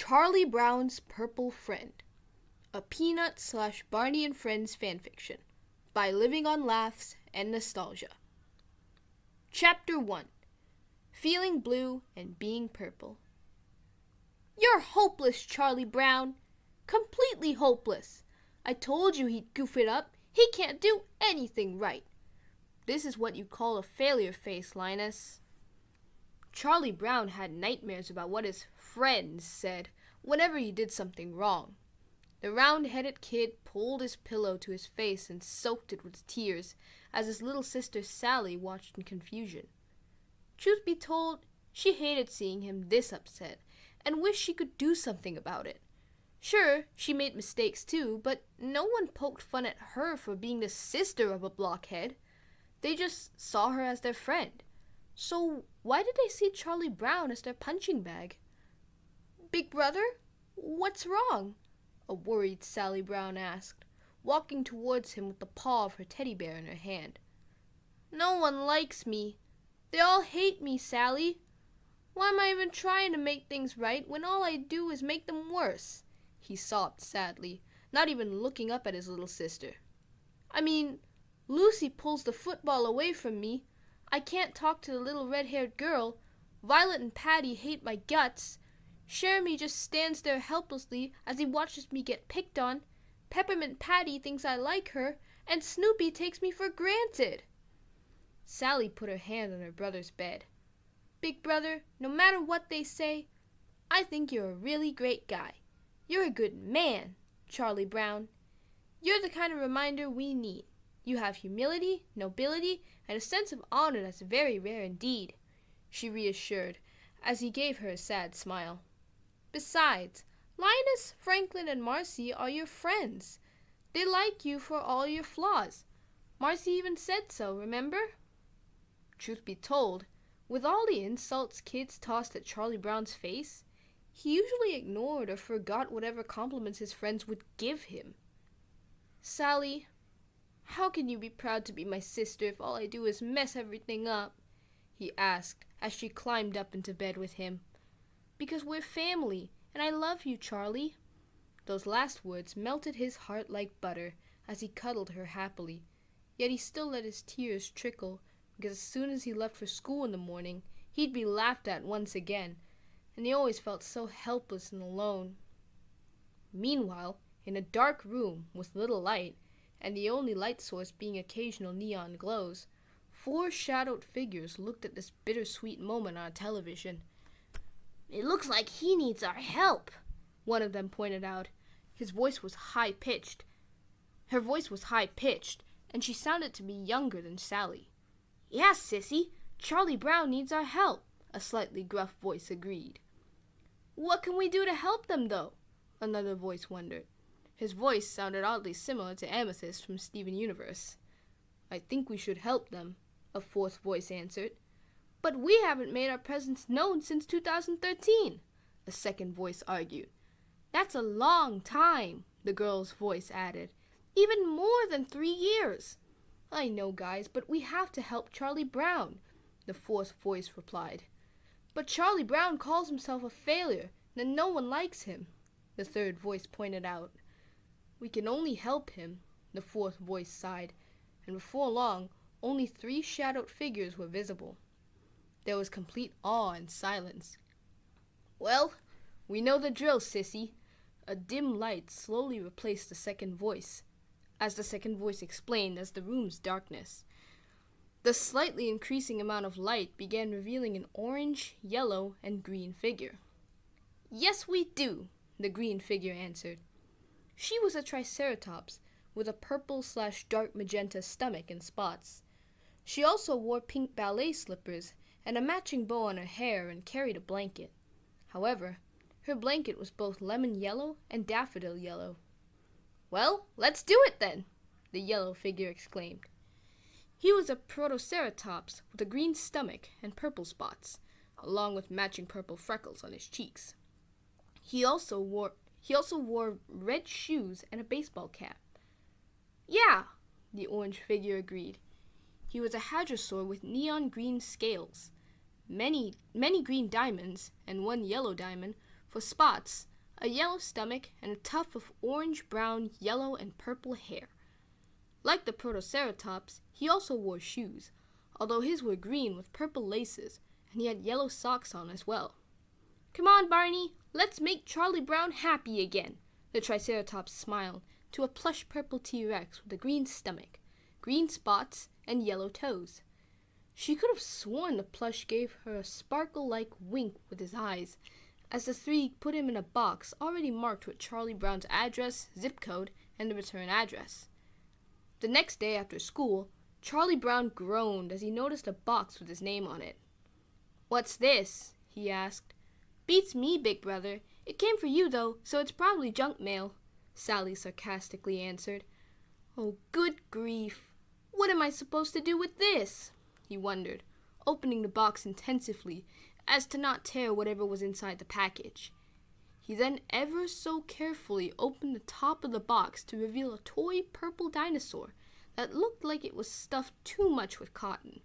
Charlie Brown's Purple Friend, a Peanut/Barney and Friends fanfiction, by Living on Laughs and Nostalgia. Chapter 1. Feeling Blue and Being Purple. You're hopeless, Charlie Brown. Completely hopeless. I told you he'd goof it up. He can't do anything right. This is what you call a failure face, Linus. Charlie Brown had nightmares about what his friends said whenever he did something wrong. The round-headed kid pulled his pillow to his face and soaked it with tears as his little sister Sally watched in confusion. Truth be told, she hated seeing him this upset and wished she could do something about it. Sure, she made mistakes too, but no one poked fun at her for being the sister of a blockhead. They just saw her as their friend. So why did they see Charlie Brown as their punching bag? Big brother, what's wrong? A worried Sally Brown asked, walking towards him with the paw of her teddy bear in her hand. No one likes me. They all hate me, Sally. Why am I even trying to make things right when all I do is make them worse? He sobbed sadly, not even looking up at his little sister. I mean, Lucy pulls the football away from me. I can't talk to the little red-haired girl. Violet and Patty hate my guts. Jeremy just stands there helplessly as he watches me get picked on. Peppermint Patty thinks I like her, and Snoopy takes me for granted. Sally put her hand on her brother's bed. Big brother, no matter what they say, I think you're a really great guy. You're a good man, Charlie Brown. You're the kind of reminder we need. You have humility, nobility, and a sense of honor that's very rare indeed, she reassured, as he gave her a sad smile. Besides, Linus, Franklin, and Marcy are your friends. They like you for all your flaws. Marcy even said so, remember? Truth be told, with all the insults kids tossed at Charlie Brown's face, he usually ignored or forgot whatever compliments his friends would give him. Sally, how can you be proud to be my sister if all I do is mess everything up? He asked as she climbed up into bed with him. Because we're family, and I love you, Charlie. Those last words melted his heart like butter as he cuddled her happily, yet he still let his tears trickle, because as soon as he left for school in the morning, he'd be laughed at once again, and he always felt so helpless and alone. Meanwhile, in a dark room with little light, and the only light source being occasional neon glows, 4 shadowed figures looked at this bittersweet moment on television. It looks like he needs our help, one of them pointed out. Her voice was high-pitched, and she sounded to be younger than Sally. Yeah, sissy, Charlie Brown needs our help, a slightly gruff voice agreed. What can we do to help them, though? Another voice wondered. His voice sounded oddly similar to Amethyst from Steven Universe. I think we should help them, a 4th voice answered. But we haven't made our presence known since 2013, a 2nd voice argued. That's a long time, the girl's voice added. Even more than 3 years. I know, guys, but we have to help Charlie Brown, the 4th voice replied. But Charlie Brown calls himself a failure, and no one likes him, the 3rd voice pointed out. We can only help him, the 4th voice sighed, and before long, only 3 shadowed figures were visible. There was complete awe and silence. Well, we know the drill, sissy. A dim light slowly replaced the 2nd voice, as the 2nd voice explained as the room's darkness. The slightly increasing amount of light began revealing an orange, yellow, and green figure. Yes, we do, the green figure answered. She was a triceratops with a purple/dark magenta stomach and spots. She also wore pink ballet slippers and a matching bow on her hair and carried a blanket. However, her blanket was both lemon yellow and daffodil yellow. Well, let's do it then, the yellow figure exclaimed. He was a protoceratops with a green stomach and purple spots, along with matching purple freckles on his cheeks. He also wore red shoes and a baseball cap. Yeah, the orange figure agreed. He was a hadrosaur with neon green scales, many green diamonds, and 1 yellow diamond for spots, a yellow stomach, and a tuft of orange, brown, yellow, and purple hair. Like the Protoceratops, he also wore shoes, although his were green with purple laces, and he had yellow socks on as well. "Come on, Barney, let's make Charlie Brown happy again," the Triceratops smiled to a plush purple T-Rex with a green stomach, green spots, and yellow toes. She could have sworn the plush gave her a sparkle-like wink with his eyes, as the three put him in a box already marked with Charlie Brown's address, zip code, and the return address. The next day after school, Charlie Brown groaned as he noticed a box with his name on it. "What's this?" he asked. "Beats me, big brother. It came for you, though, so it's probably junk mail," Sally sarcastically answered. "Oh, good grief. What am I supposed to do with this?" he wondered, opening the box intensively as to not tear whatever was inside the package. He then ever so carefully opened the top of the box to reveal a toy purple dinosaur that looked like it was stuffed too much with cotton.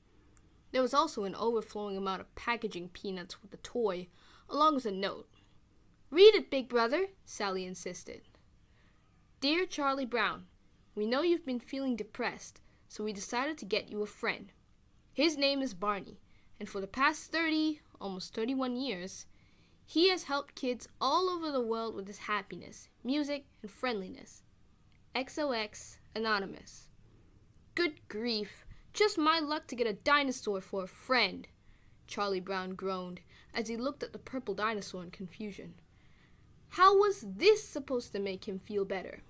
There was also an overflowing amount of packaging peanuts with the toy, along with a note. "Read it, big brother," Sally insisted. "Dear Charlie Brown, we know you've been feeling depressed, so we decided to get you a friend. His name is Barney, and for the past almost 31 years, he has helped kids all over the world with his happiness, music, and friendliness. XOX Anonymous." "Good grief, just my luck to get a dinosaur for a friend," Charlie Brown groaned as he looked at the purple dinosaur in confusion. How was this supposed to make him feel better?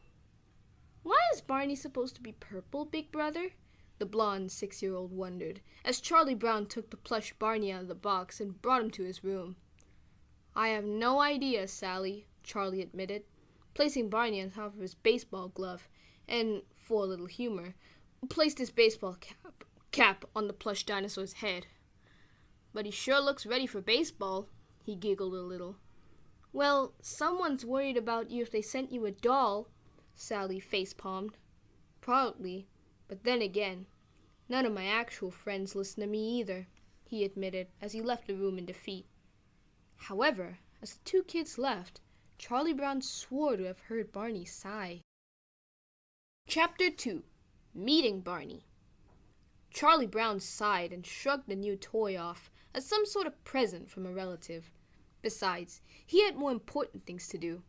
"Why is Barney supposed to be purple, big brother?" the blonde 6-year-old wondered, as Charlie Brown took the plush Barney out of the box and brought him to his room. "I have no idea, Sally," Charlie admitted, placing Barney on top of his baseball glove, and, for a little humor, placed his baseball cap on the plush dinosaur's head. "But he sure looks ready for baseball," he giggled a little. "Well, someone's worried about you if they sent you a doll," Sally face-palmed. "Probably, but then again, none of my actual friends listen to me either," he admitted as he left the room in defeat. However, as the two kids left, Charlie Brown swore to have heard Barney sigh. Chapter 2. Meeting Barney. Charlie Brown sighed and shrugged the new toy off as some sort of present from a relative. Besides, he had more important things to do.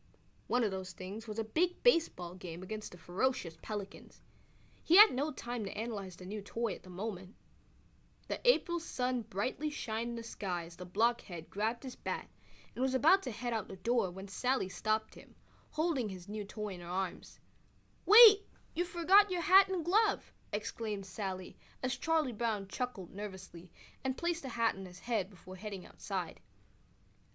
One of those things was a big baseball game against the ferocious Pelicans. He had no time to analyze the new toy at the moment. The April sun brightly shined in the sky as the blockhead grabbed his bat and was about to head out the door when Sally stopped him, holding his new toy in her arms. "Wait! You forgot your hat and glove!" exclaimed Sally as Charlie Brown chuckled nervously and placed the hat on his head before heading outside.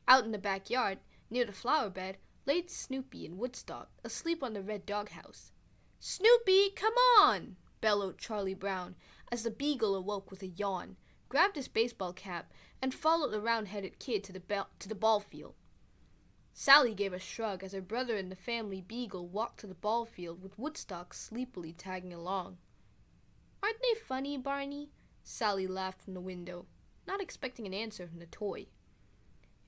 Out in the backyard, near the flower bed, lay Snoopy and Woodstock, asleep on the red doghouse. "Snoopy, come on!" bellowed Charlie Brown as the beagle awoke with a yawn, grabbed his baseball cap, and followed the round-headed kid to the ball field. Sally gave a shrug as her brother and the family beagle walked to the ball field with Woodstock sleepily tagging along. "Aren't they funny, Barney?" Sally laughed from the window, not expecting an answer from the toy.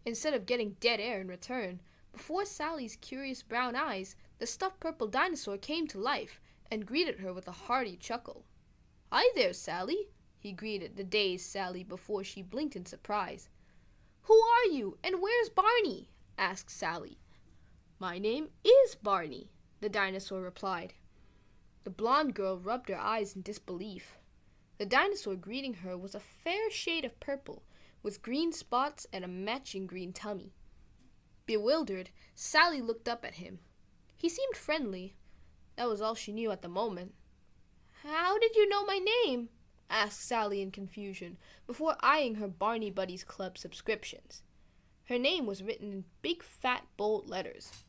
Instead of getting dead air in return, before Sally's curious brown eyes, the stuffed purple dinosaur came to life and greeted her with a hearty chuckle. "Hi there, Sally," he greeted the dazed Sally before she blinked in surprise. "Who are you, and where's Barney?" asked Sally. "My name is Barney," the dinosaur replied. The blonde girl rubbed her eyes in disbelief. The dinosaur greeting her was a fair shade of purple, with green spots and a matching green tummy. Bewildered, Sally looked up at him. He seemed friendly. That was all she knew at the moment. "How did you know my name?" asked Sally in confusion, before eyeing her Barney Buddies Club subscriptions. Her name was written in big, fat, bold letters.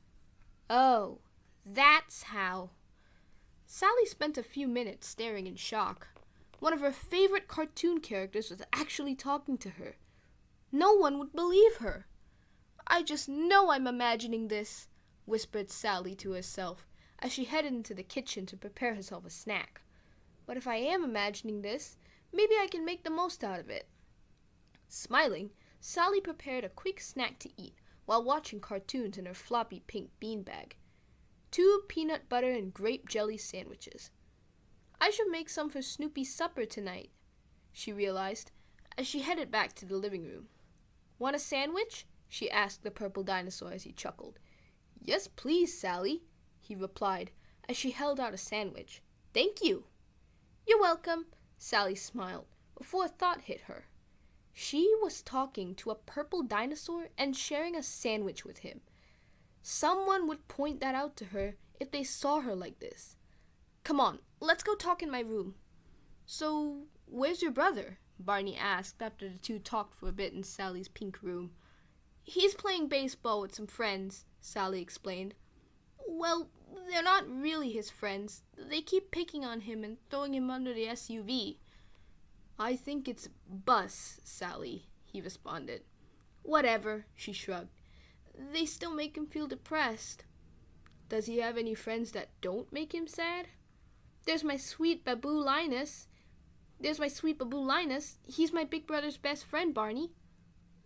"Oh, that's how." Sally spent a few minutes staring in shock. One of her favorite cartoon characters was actually talking to her. No one would believe her. "I just know I'm imagining this," whispered Sally to herself as she headed into the kitchen to prepare herself a snack. "But if I am imagining this, maybe I can make the most out of it." Smiling, Sally prepared a quick snack to eat while watching cartoons in her floppy pink beanbag. 2 peanut butter and grape jelly sandwiches. I should make some for Snoopy's supper tonight, she realized as she headed back to the living room. Want a sandwich? She asked the purple dinosaur as he chuckled. Yes, please, Sally, he replied as she held out a sandwich. Thank you. You're welcome, Sally smiled before a thought hit her. She was talking to a purple dinosaur and sharing a sandwich with him. Someone would point that out to her if they saw her like this. Come on, let's go talk in my room. So, where's your brother? Barney asked after the two talked for a bit in Sally's pink room. He's playing baseball with some friends, Sally explained. Well, they're not really his friends. They keep picking on him and throwing him under the SUV. I think it's bus, Sally, he responded. Whatever, she shrugged. They still make him feel depressed. Does he have any friends that don't make him sad? There's my sweet baboo Linus. He's my big brother's best friend, Barney.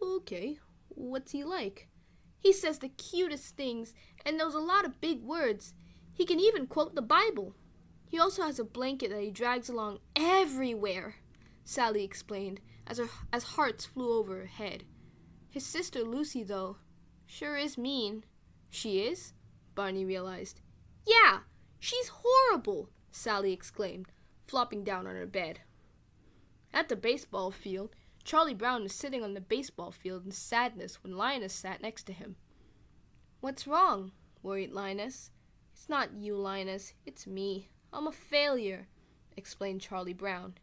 Okay, what's he like? He says the cutest things and knows a lot of big words. He can even quote the Bible. He also has a blanket that he drags along everywhere, Sally explained as hearts flew over her head. His sister Lucy, though, sure is mean. She is? Barney realized. Yeah, she's horrible, Sally exclaimed, flopping down on her bed. At the baseball field, Charlie Brown was sitting on the baseball field in sadness when Linus sat next to him. What's wrong? Worried Linus. It's not you, Linus. It's me. I'm a failure, explained Charlie Brown.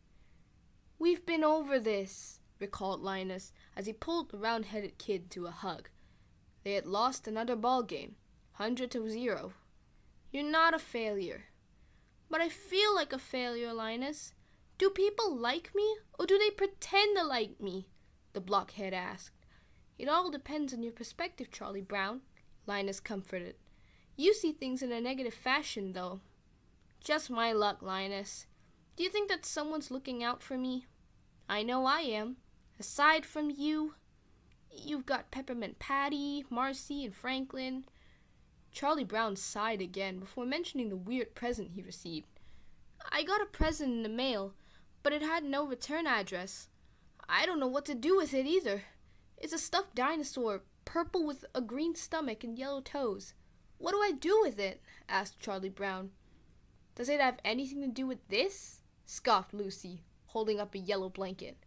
We've been over this, recalled Linus as he pulled the round-headed kid to a hug. They had lost another ball game, 100-0. You're not a failure. But I feel like a failure, Linus. Do people like me, or do they pretend to like me? The blockhead asked. It all depends on your perspective, Charlie Brown, Linus comforted. You see things in a negative fashion, though. Just my luck, Linus. Do you think that someone's looking out for me? I know I am. Aside from you, you've got Peppermint Patty, Marcy, and Franklin. Charlie Brown sighed again before mentioning the weird present he received. I got a present in the mail, but it had no return address. I don't know what to do with it either. It's a stuffed dinosaur, purple with a green stomach and yellow toes. What do I do with it? Asked Charlie Brown. Does it have anything to do with this? Scoffed Lucy, holding up a yellow blanket.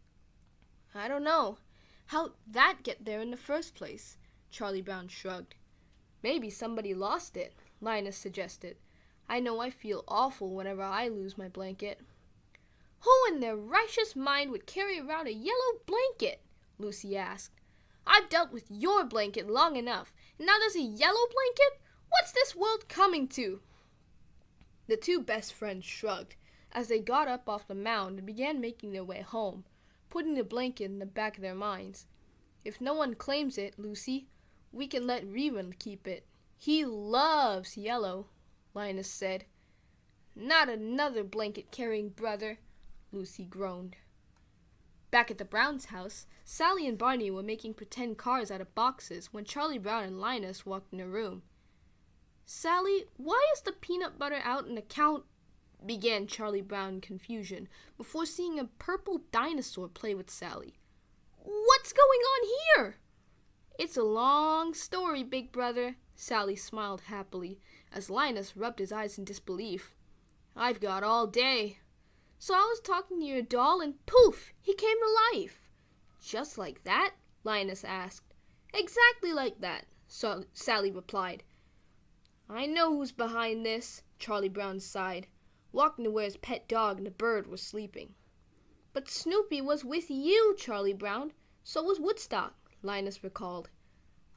I don't know. How'd that get there in the first place? Charlie Brown shrugged. Maybe somebody lost it, Linus suggested. I know I feel awful whenever I lose my blanket. Who in their righteous mind would carry around a yellow blanket? Lucy asked. I've dealt with your blanket long enough, and now there's a yellow blanket? What's this world coming to? The two best friends shrugged as they got up off the mound and began making their way home, putting the blanket in the back of their minds. If no one claims it, Lucy, we can let Rerun keep it. He loves yellow, Linus said. Not another blanket-carrying brother, Lucy groaned. Back at the Browns' house, Sally and Barney were making pretend cars out of boxes when Charlie Brown and Linus walked in the room. Sally, why is the peanut butter out in the count? Began Charlie Brown in confusion before seeing a purple dinosaur play with Sally. What's going on here? It's a long story, big brother, Sally smiled happily as Linus rubbed his eyes in disbelief. I've got all day. So I was talking to your doll and poof, he came to life. Just like that? Linus asked. Exactly like that, Sally replied. I know who's behind this, Charlie Brown sighed, walking to where his pet dog and the bird were sleeping. But Snoopy was with you, Charlie Brown. So was Woodstock, Linus recalled.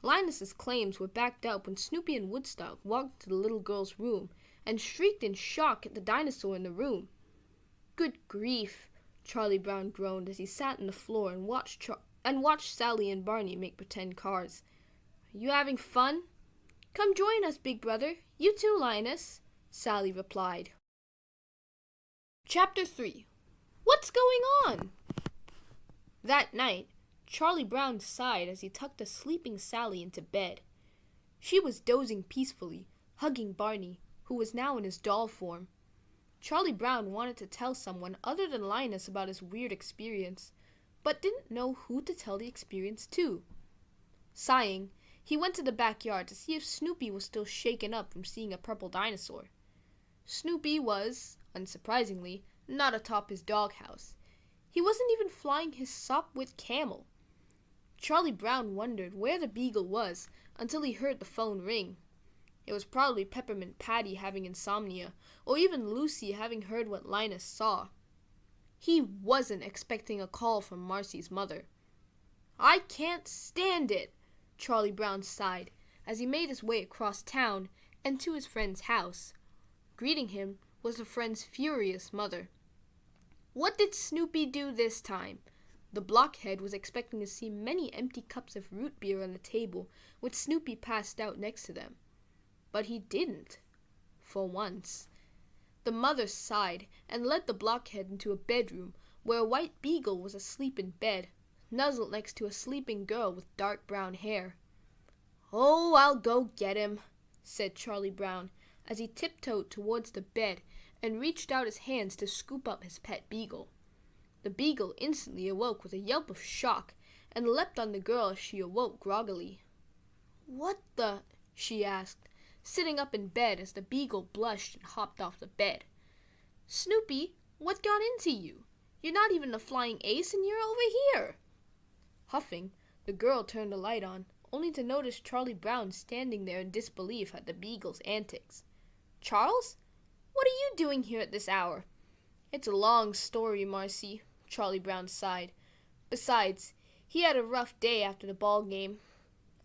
Linus's claims were backed up when Snoopy and Woodstock walked to the little girl's room and shrieked in shock at the dinosaur in the room. Good grief, Charlie Brown groaned as he sat on the floor and watched Sally and Barney make pretend cars. Are you having fun? Come join us, big brother. You too, Linus, Sally replied. Chapter 3. What's going on? That night, Charlie Brown sighed as he tucked a sleeping Sally into bed. She was dozing peacefully, hugging Barney, who was now in his doll form. Charlie Brown wanted to tell someone other than Linus about his weird experience, but didn't know who to tell the experience to. Sighing, he went to the backyard to see if Snoopy was still shaken up from seeing a purple dinosaur. Snoopy was, unsurprisingly, not atop his doghouse. He wasn't even flying his sopwith camel. Charlie Brown wondered where the beagle was until he heard the phone ring. It was probably Peppermint Patty having insomnia, or even Lucy having heard what Linus saw. He wasn't expecting a call from Marcy's mother. "I can't stand it," Charlie Brown sighed as he made his way across town and to his friend's house. Greeting him was the friend's furious mother. What did Snoopy do this time? The blockhead was expecting to see many empty cups of root beer on the table, with Snoopy passed out next to them. But he didn't, for once. The mother sighed and led the blockhead into a bedroom where a white beagle was asleep in bed, nuzzled next to a sleeping girl with dark brown hair. "Oh, I'll go get him," said Charlie Brown as he tiptoed towards the bed and reached out his hands to scoop up his pet beagle. The beagle instantly awoke with a yelp of shock and leapt on the girl as she awoke groggily. "What the?" she asked, sitting up in bed as the beagle blushed and hopped off the bed. "Snoopy, what got into you? You're not even a flying ace and you're over here." Huffing, the girl turned the light on, only to notice Charlie Brown standing there in disbelief at the beagle's antics. "Charles? What are you doing here at this hour?" "It's a long story, Marcy," Charlie Brown sighed. "Besides, he had a rough day after the ball game."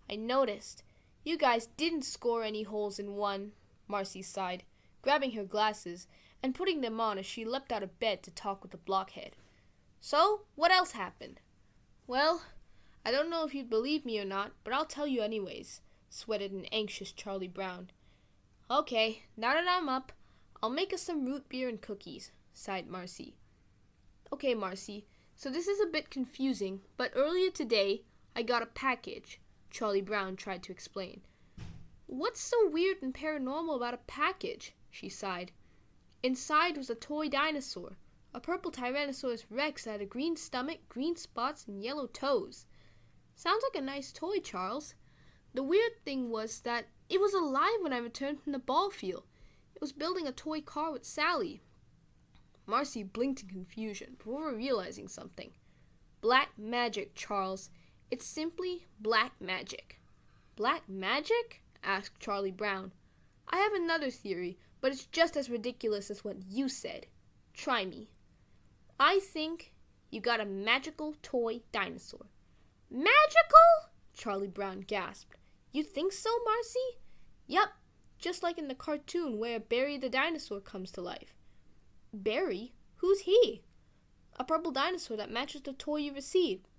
"I noticed. You guys didn't score any holes in one," Marcy sighed, grabbing her glasses and putting them on as she leapt out of bed to talk with the blockhead. "So, what else happened?" "Well, I don't know if you'd believe me or not, but I'll tell you anyways," sweated an anxious Charlie Brown. "Okay, now that I'm up, I'll make us some root beer and cookies," sighed Marcy. "Okay, Marcy, so this is a bit confusing, but earlier today, I got a package," Charlie Brown tried to explain. "What's so weird and paranormal about a package?" she sighed. Inside was a toy dinosaur, a purple Tyrannosaurus Rex that had a green stomach, green spots, and yellow toes. "Sounds like a nice toy, Charles. The weird thing was that it was alive when I returned from the ball field. It was building a toy car with Sally." Marcy blinked in confusion before realizing something. "Black magic, Charles. It's simply black magic." "Black magic?" asked Charlie Brown. "I have another theory, but it's just as ridiculous as what you said. Try me." "I think you got a magical toy dinosaur." "Magical?" Charlie Brown gasped. "You think so, Marcy?" "Yup, just like in the cartoon where Barry the dinosaur comes to life." "Barry? Who's he?" "A purple dinosaur that matches the toy you received."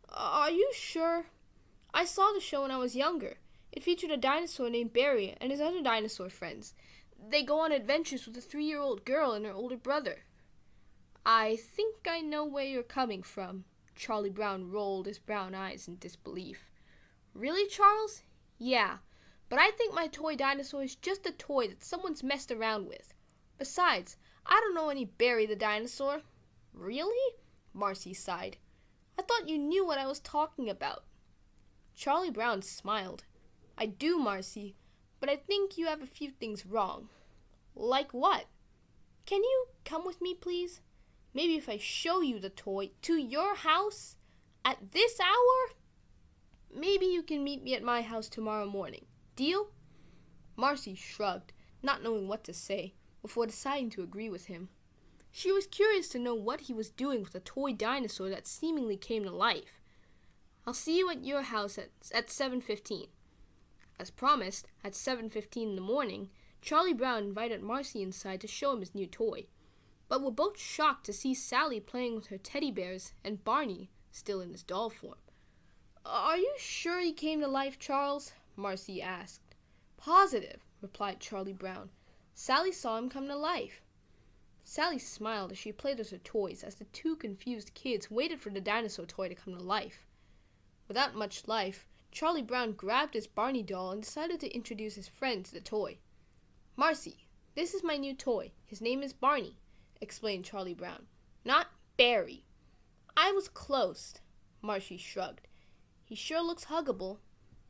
"Are you sure?" "I saw the show when I was younger. It featured a dinosaur named Barry and his other dinosaur friends. They go on adventures with a 3-year-old girl and her older brother." "I think I know where you're coming from." Charlie Brown rolled his brown eyes in disbelief. "Really, Charles?" "Yeah, but I think my toy dinosaur is just a toy that someone's messed around with. Besides, I don't know any Barry the dinosaur." "Really?" Marcy sighed. "I thought you knew what I was talking about." Charlie Brown smiled. "I do, Marcy, but I think you have a few things wrong." "Like what?" "Can you come with me, please? Maybe if I show you the toy to your house at this hour? Maybe you can meet me at my house tomorrow morning. Deal?" Marcy shrugged, not knowing what to say, before deciding to agree with him. She was curious to know what he was doing with a toy dinosaur that seemingly came to life. "I'll see you at your house at 7:15. As promised, at 7:15 in the morning, Charlie Brown invited Marcy inside to show him his new toy, but were both shocked to see Sally playing with her teddy bears and Barney still in his doll form. "Are you sure he came to life, Charles?" Marcy asked. "Positive," replied Charlie Brown. "Sally saw him come to life." Sally smiled as she played with her toys as the two confused kids waited for the dinosaur toy to come to life. Without much life, Charlie Brown grabbed his Barney doll and decided to introduce his friend to the toy. "Marcy, this is my new toy. His name is Barney," explained Charlie Brown. "Not Barry." "I was close," Marcy shrugged. "He sure looks huggable."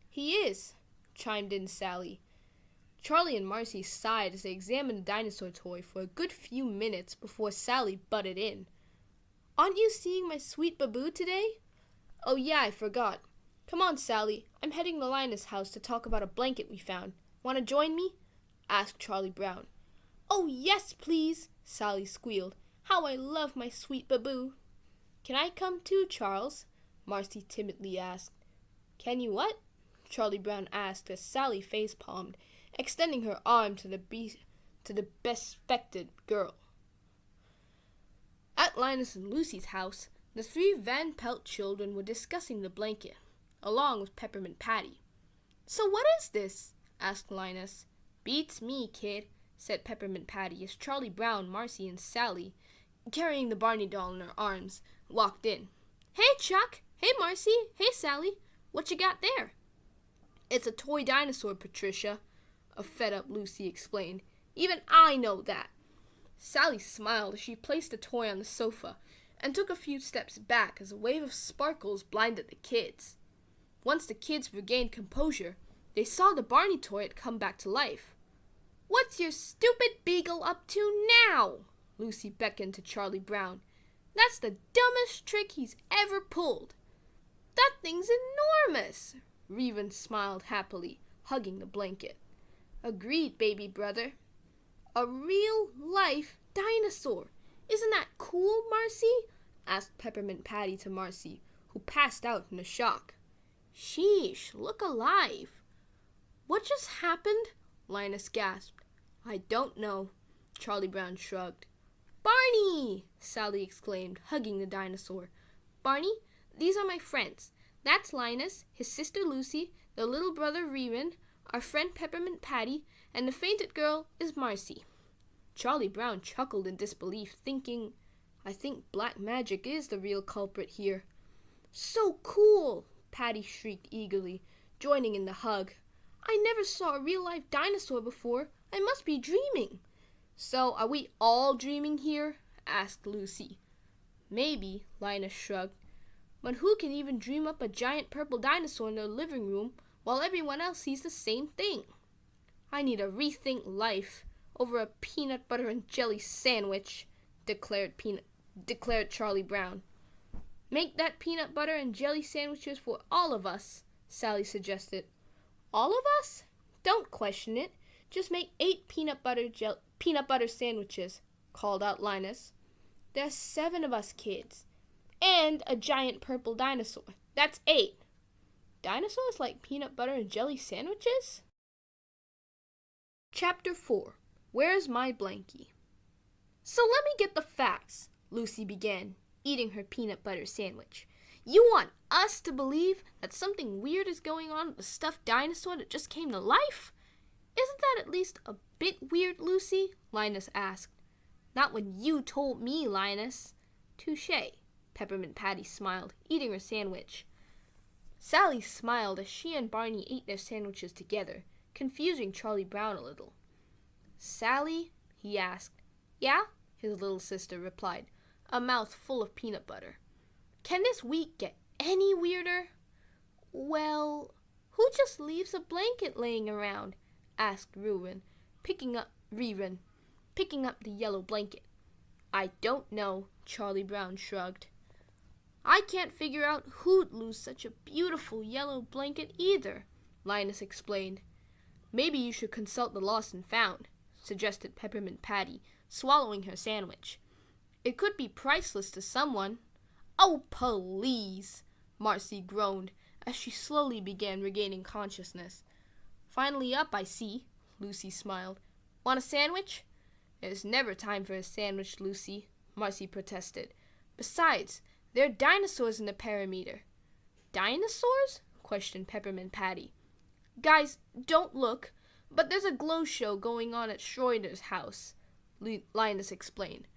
"He is," chimed in Sally. Charlie and Marcy sighed as they examined the dinosaur toy for a good few minutes before Sally butted in. "Aren't you seeing my sweet Baboo today?" "Oh yeah, I forgot. Come on, Sally. I'm heading to Linus' house to talk about a blanket we found. Want to join me?" asked Charlie Brown. "Oh yes, please," Sally squealed. "How I love my sweet Baboo." "Can I come too, Charles?" Marcy timidly asked. "Can you what?" Charlie Brown asked as Sally face-palmed, extending her arm to the best-spected girl. At Linus and Lucy's house, the three Van Pelt children were discussing the blanket, along with Peppermint Patty. "So what is this?" asked Linus. "Beats me, kid," said Peppermint Patty as Charlie Brown, Marcy, and Sally, carrying the Barney doll in her arms, walked in. "Hey, Chuck! Hey, Marcy! Hey, Sally! What you got there?" "It's a toy dinosaur, Patricia," a fed-up Lucy explained. "Even I know that." Sally smiled as she placed the toy on the sofa and took a few steps back as a wave of sparkles blinded the kids. Once the kids regained composure, they saw the Barney toy had come back to life. "What's your stupid beagle up to now?" Lucy beckoned to Charlie Brown. "That's the dumbest trick he's ever pulled." "That thing's enormous!" Revan smiled happily, hugging the blanket. "Agreed, baby brother." "A real-life dinosaur. Isn't that cool, Marcy?" asked Peppermint Patty to Marcy, who passed out in a shock. "Sheesh, look alive." "What just happened?" Linus gasped. "I don't know," Charlie Brown shrugged. "Barney!" Sally exclaimed, hugging the dinosaur. "Barney, these are my friends. That's Linus, his sister Lucy, their little brother Revan, our friend Peppermint Patty, and the fainted girl is Marcy." Charlie Brown chuckled in disbelief, thinking, "I think black magic is the real culprit here." "So cool!" Patty shrieked eagerly, joining in the hug. "I never saw a real-life dinosaur before. I must be dreaming." "So are we all dreaming here?" asked Lucy. "Maybe," Linus shrugged. "But who can even dream up a giant purple dinosaur in their living room while everyone else sees the same thing? I need to rethink life over a peanut butter and jelly sandwich," declared Charlie Brown. "Make that peanut butter and jelly sandwiches for all of us," Sally suggested. "All of us? Don't question it. Just make 8 peanut butter sandwiches," called out Linus. "There's 7 of us kids. And a giant purple dinosaur. That's 8. Dinosaurs like peanut butter and jelly sandwiches?" Chapter 4. Where's My Blankie? "So let me get the facts," Lucy began, eating her peanut butter sandwich. "You want us to believe that something weird is going on with the stuffed dinosaur that just came to life? Isn't that at least a bit weird, Lucy?" Linus asked. "Not when you told me, Linus." "Touché," Peppermint Patty smiled, eating her sandwich. Sally smiled as she and Barney ate their sandwiches together, confusing Charlie Brown a little. "Sally?" he asked. "Yeah?" his little sister replied, a mouth full of peanut butter. "Can this week get any weirder?" "Well, who just leaves a blanket laying around?" asked Revan, picking up the yellow blanket. "I don't know," Charlie Brown shrugged. "I can't figure out who'd lose such a beautiful yellow blanket either," Linus explained. "Maybe you should consult the lost and found," suggested Peppermint Patty, swallowing her sandwich. "It could be priceless to someone." "Oh, please!" Marcy groaned as she slowly began regaining consciousness. "Finally up, I see," Lucy smiled. "Want a sandwich?" "There's never time for a sandwich, Lucy," Marcy protested. "Besides, there are dinosaurs in the perimeter." "Dinosaurs?" questioned Peppermint Patty. "Guys, don't look, but there's a glow show going on at Schroeder's house," Linus explained.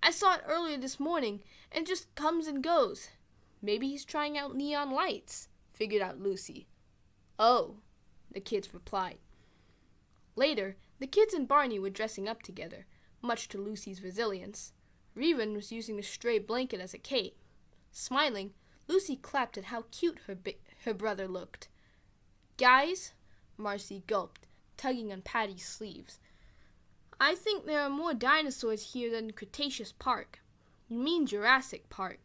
"I saw it earlier this morning, and it just comes and goes. Maybe he's trying out neon lights," figured out Lucy. "Oh," the kids replied. Later, the kids and Barney were dressing up together, much to Lucy's resilience. Rerun was using the stray blanket as a cape. Smiling, Lucy clapped at how cute her brother looked. "Guys," Marcy gulped, tugging on Patty's sleeves. "I think there are more dinosaurs here than Cretaceous Park." "You mean Jurassic Park,"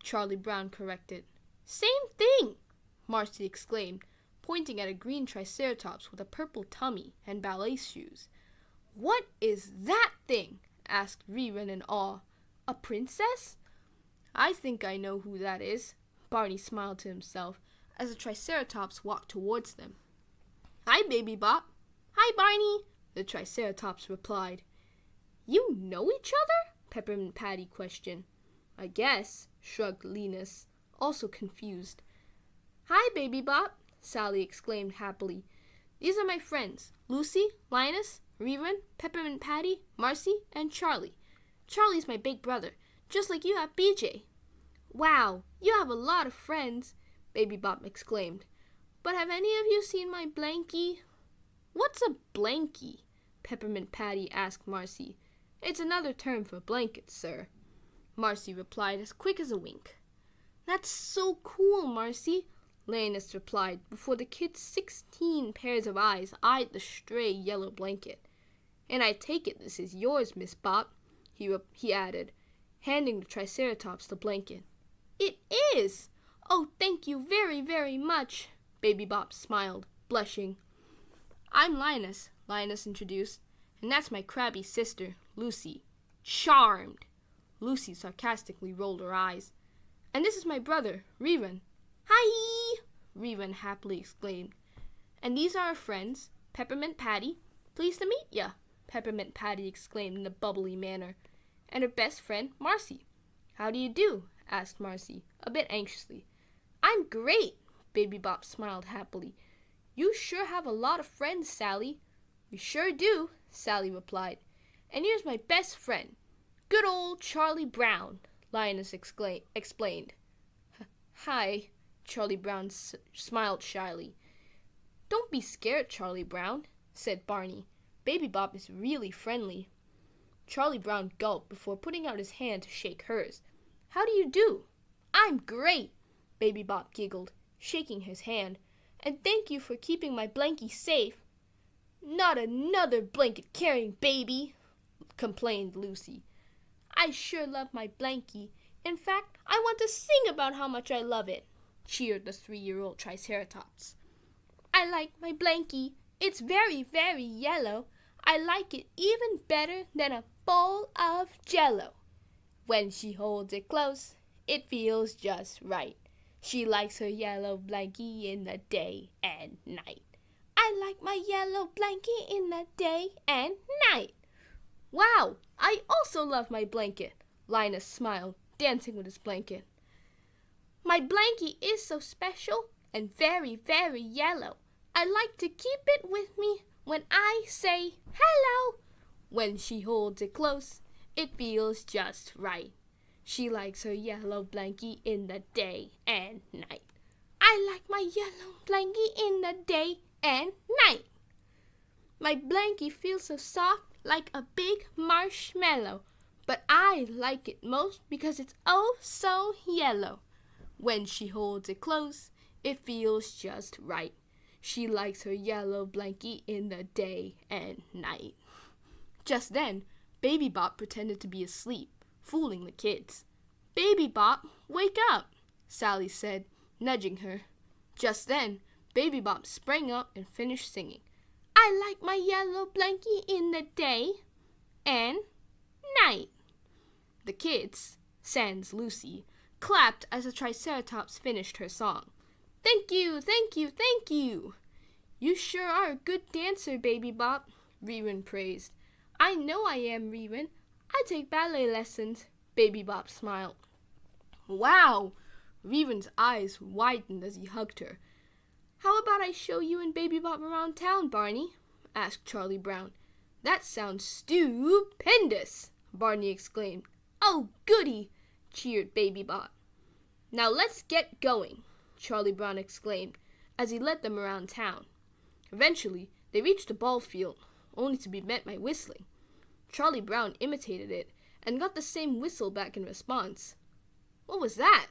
Charlie Brown corrected. "Same thing," Marcy exclaimed, pointing at a green triceratops with a purple tummy and ballet shoes. "What is that thing?" asked Rerun in awe. "A princess?" "I think I know who that is," Barney smiled to himself as the triceratops walked towards them. "Hi, Baby Bop." "Hi, Barney," the triceratops replied. "You know each other?" Peppermint Patty questioned. "I guess," shrugged Linus, also confused. "Hi, Baby Bop," Sally exclaimed happily. "These are my friends, Lucy, Linus, Rerun, Peppermint Patty, Marcy, and Charlie. Charlie's my big brother, just like you have BJ." "Wow, you have a lot of friends," Baby Bop exclaimed. "But have any of you seen my blankie?" "What's a blankie?" Peppermint Patty asked Marcy. "It's another term for blanket, sir," Marcy replied as quick as a wink. "That's so cool, Marcy," Linus replied before the kid's 16 pairs of eyes eyed the stray yellow blanket. "And I take it this is yours, Miss Bop," he added, handing the triceratops the blanket. "It is! Oh, thank you very, very much," Baby Bop smiled, blushing. "I'm Linus," Linus introduced, "and that's my crabby sister, Lucy." "Charmed!" Lucy sarcastically rolled her eyes. "And this is my brother, Rerun." "Hi!" Rerun happily exclaimed. "And these are our friends, Peppermint Patty." "Pleased to meet ya," Peppermint Patty exclaimed in a bubbly manner. "And her best friend, Marcy." "How do you do?" asked Marcy, a bit anxiously. "I'm great," Baby Bop smiled happily. "You sure have a lot of friends, Sally." "We sure do," Sally replied. "And here's my best friend, good old Charlie Brown," Linus explained. "Hi," Charlie Brown smiled shyly. "Don't be scared, Charlie Brown," said Barney. "Baby Bop is really friendly." Charlie Brown gulped before putting out his hand to shake hers. "How do you do?" "I'm great," Baby Bop giggled, shaking his hand. "And thank you for keeping my blankie safe." "Not another blanket-carrying baby," complained Lucy. "I sure love my blankie. In fact, I want to sing about how much I love it," cheered the 3-year-old Triceratops. "I like my blankie. It's very, very yellow. I like it even better than a bowl of Jell-O. When she holds it close, it feels just right. She likes her yellow blankie in the day and night. I like my yellow blankie in the day and night." "Wow, I also love my blanket," Linus smiled, dancing with his blanket. "My blankie is so special and very, very yellow. I like to keep it with me when I say hello. When she holds it close, it feels just right. She likes her yellow blankie in the day and night. I like my yellow blankie in the day and night. My blankie feels so soft like a big marshmallow, but I like it most because it's oh so yellow. When she holds it close, it feels just right. She likes her yellow blankie in the day and night." Just then, Baby Bop pretended to be asleep, fooling the kids. "Baby Bop, wake up," Sally said, nudging her. Just then, Baby Bop sprang up and finished singing. "I like my yellow blankie in the day and night." The kids, sans Lucy, clapped as the Triceratops finished her song. "Thank you, thank you, thank you." "You sure are a good dancer, Baby Bop," Rerun praised. "I know I am, Rerun. I take ballet lessons," Baby Bop smiled. "Wow!" Rerun's eyes widened as he hugged her. "How about I show you and Baby Bop around town, Barney?" asked Charlie Brown. "That sounds stupendous!" Barney exclaimed. "Oh, goody!" cheered Baby Bop. "Now let's get going." Charlie Brown exclaimed as he led them around town. Eventually, they reached the ball field, only to be met by whistling. Charlie Brown imitated it and got the same whistle back in response. What was that?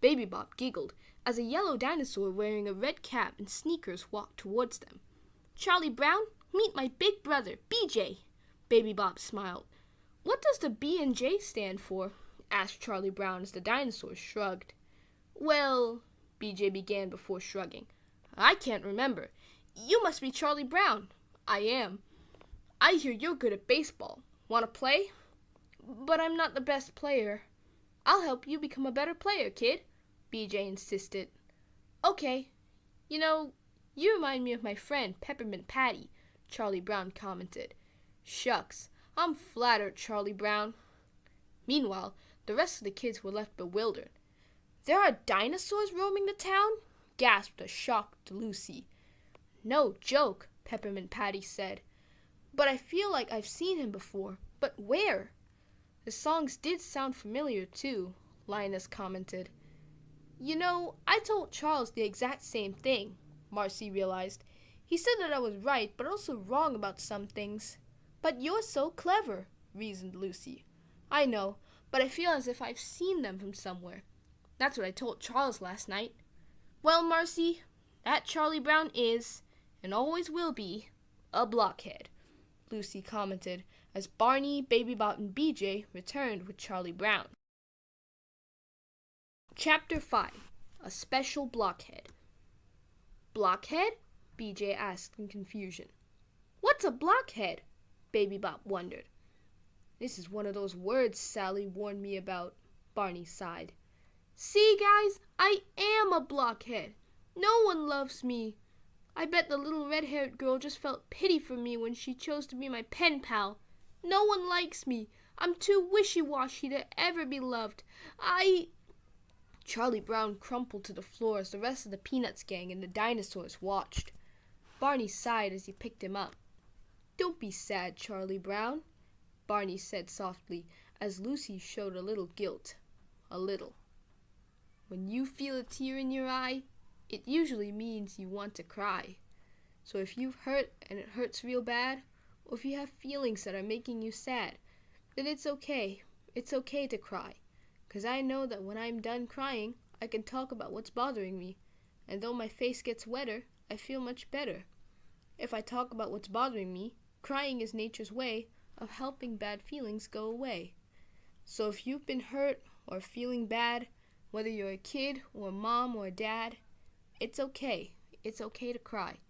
Baby Bop giggled as a yellow dinosaur wearing a red cap and sneakers walked towards them. Charlie Brown, meet my big brother, BJ. Baby Bop smiled. What does the B and J stand for? Asked Charlie Brown as the dinosaur shrugged. Well, BJ began before shrugging. I can't remember. You must be Charlie Brown. I am. I hear you're good at baseball. Want to play? But I'm not the best player. I'll help you become a better player, kid, BJ insisted. Okay. You know, you remind me of my friend Peppermint Patty, Charlie Brown commented. Shucks, I'm flattered, Charlie Brown. Meanwhile, the rest of the kids were left bewildered. There are dinosaurs roaming the town? Gasped a shocked Lucy. No joke, Peppermint Patty said. But I feel like I've seen him before. But where? The songs did sound familiar, too, Linus commented. You know, I told Charles the exact same thing, Marcy realized. He said that I was right, but also wrong about some things. But you're so clever, reasoned Lucy. I know, but I feel as if I've seen them from somewhere. That's what I told Charles last night. Well, Marcy, that Charlie Brown is, and always will be, a blockhead, Lucy commented as Barney, Baby Bop, and BJ returned with Charlie Brown. Chapter 5. A Special Blockhead. Blockhead? BJ asked in confusion. What's a blockhead? Baby Bop wondered. This is one of those words Sally warned me about, Barney sighed. See, guys, I am a blockhead. No one loves me. I bet the little red-haired girl just felt pity for me when she chose to be my pen pal. No one likes me. I'm too wishy-washy to ever be loved. Charlie Brown crumpled to the floor as the rest of the Peanuts gang and the dinosaurs watched. Barney sighed as he picked him up. Don't be sad, Charlie Brown, Barney said softly as Lucy showed a little guilt. A little. When you feel a tear in your eye, it usually means you want to cry. So if you've hurt and it hurts real bad, or if you have feelings that are making you sad, then it's okay. It's okay to cry. 'Cause I know that when I'm done crying, I can talk about what's bothering me. And though my face gets wetter, I feel much better. If I talk about what's bothering me, crying is nature's way of helping bad feelings go away. So if you've been hurt or feeling bad, whether you're a kid or a mom or a dad, it's okay. It's okay to cry.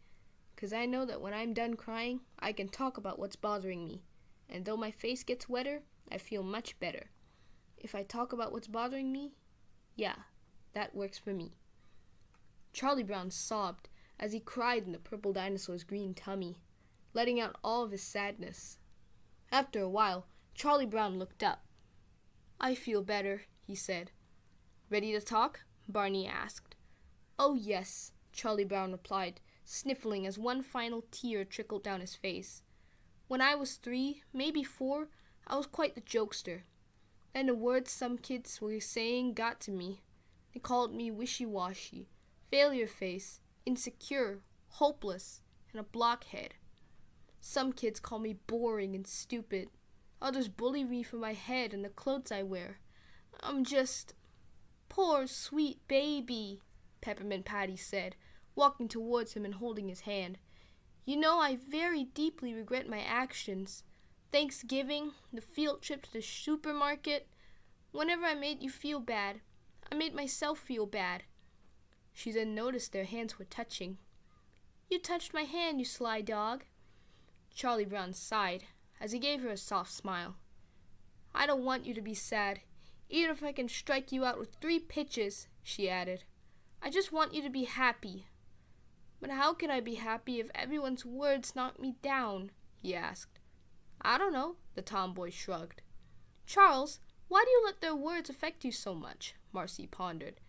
'Cause I know that when I'm done crying, I can talk about what's bothering me. And though my face gets wetter, I feel much better. If I talk about what's bothering me, yeah, that works for me. Charlie Brown sobbed as he cried in the purple dinosaur's green tummy, letting out all of his sadness. After a while, Charlie Brown looked up. I feel better, he said. Ready to talk? Barney asked. Oh, yes, Charlie Brown replied, sniffling as one final tear trickled down his face. When I was 3, maybe 4, I was quite the jokester. Then the words some kids were saying got to me. They called me wishy-washy, failure face, insecure, hopeless, and a blockhead. Some kids call me boring and stupid. Others bully me for my head and the clothes I wear. I'm just... Poor sweet baby, Peppermint Patty said, walking towards him and holding his hand. You know, I very deeply regret my actions. Thanksgiving, the field trip to the supermarket. Whenever I made you feel bad, I made myself feel bad. She then noticed their hands were touching. You touched my hand, you sly dog. Charlie Brown sighed as he gave her a soft smile. I don't want you to be sad, even if I can strike you out with 3 pitches, she added. I just want you to be happy. But how can I be happy if everyone's words knock me down? He asked. I don't know, the tomboy shrugged. Charles, why do you let their words affect you so much? Marcy pondered.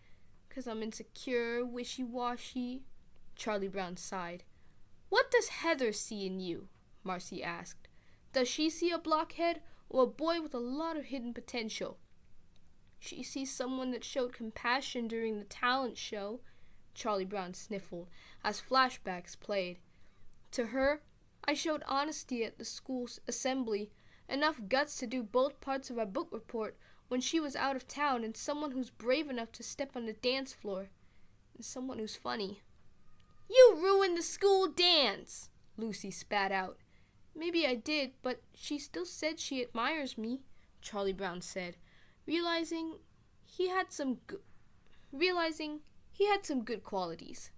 'Cause I'm insecure, wishy-washy, Charlie Brown sighed. What does Heather see in you? Marcy asked. Does she see a blockhead or a boy with a lot of hidden potential? she sees someone that showed compassion during the talent show, Charlie Brown sniffled as flashbacks played. To her, I showed honesty at the school's assembly, enough guts to do both parts of our book report when she was out of town, and someone who's brave enough to step on the dance floor, and someone who's funny. You ruined the school dance, Lucy spat out. Maybe I did, but she still said she admires me, Charlie Brown said, realizing he had some good qualities.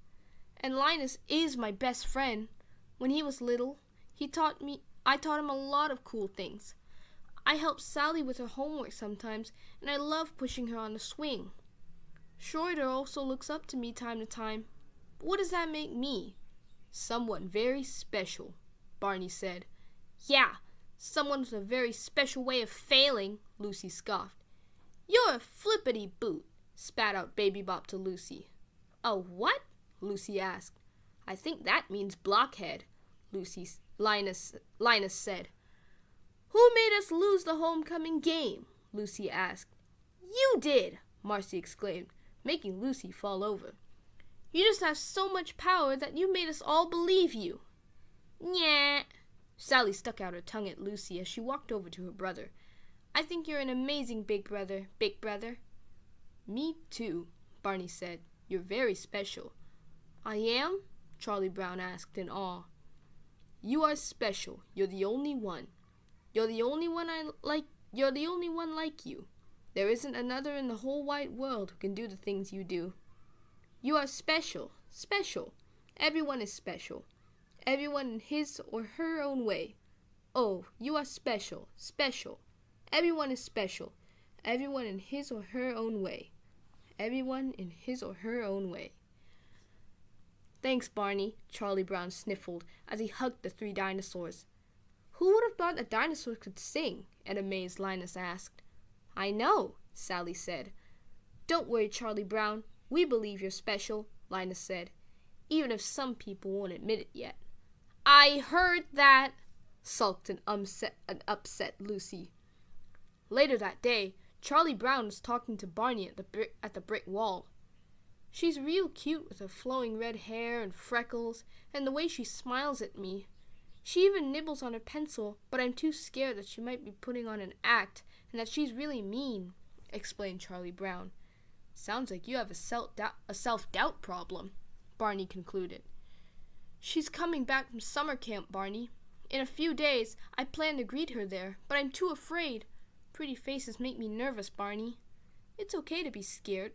And Linus is my best friend. When he was little, I taught him a lot of cool things. I help Sally with her homework sometimes, and I love pushing her on the swing. Schroeder also looks up to me time to time. But what does that make me? Someone very special, Barney said. Yeah, someone with a very special way of failing, Lucy scoffed. You're a flippity boot, spat out Baby Bop to Lucy. A what? Lucy asked. I think that means blockhead, Linus said. Who made us lose the homecoming game? Lucy asked. You did, Marcy exclaimed, making Lucy fall over. You just have so much power that you made us all believe you. Nyeh. Sally stuck out her tongue at Lucy as she walked over to her brother. I think you're an amazing big brother, Big Brother. Me too, Barney said. You're very special. I am? Charlie Brown asked in awe. You are special. You're the only one. You're the only one like you. There isn't another in the whole wide world who can do the things you do. You are special. Special. Everyone is special. Everyone in his or her own way. Oh, you are special. Special. Everyone is special. Everyone in his or her own way. Everyone in his or her own way. Thanks, Barney, Charlie Brown sniffled as he hugged the three dinosaurs. Who would have thought a dinosaur could sing? An amazed Linus asked. I know, Sally said. Don't worry, Charlie Brown. We believe you're special, Linus said, even if some people won't admit it yet. I heard that, sulked an upset Lucy. Later that day, Charlie Brown was talking to Barney at the brick wall. She's real cute with her flowing red hair and freckles, and the way she smiles at me. She even nibbles on her pencil, but I'm too scared that she might be putting on an act and that she's really mean, explained Charlie Brown. Sounds like you have a self-doubt problem, Barney concluded. She's coming back from summer camp, Barney. In a few days, I plan to greet her there, but I'm too afraid. Pretty faces make me nervous, Barney. It's okay to be scared.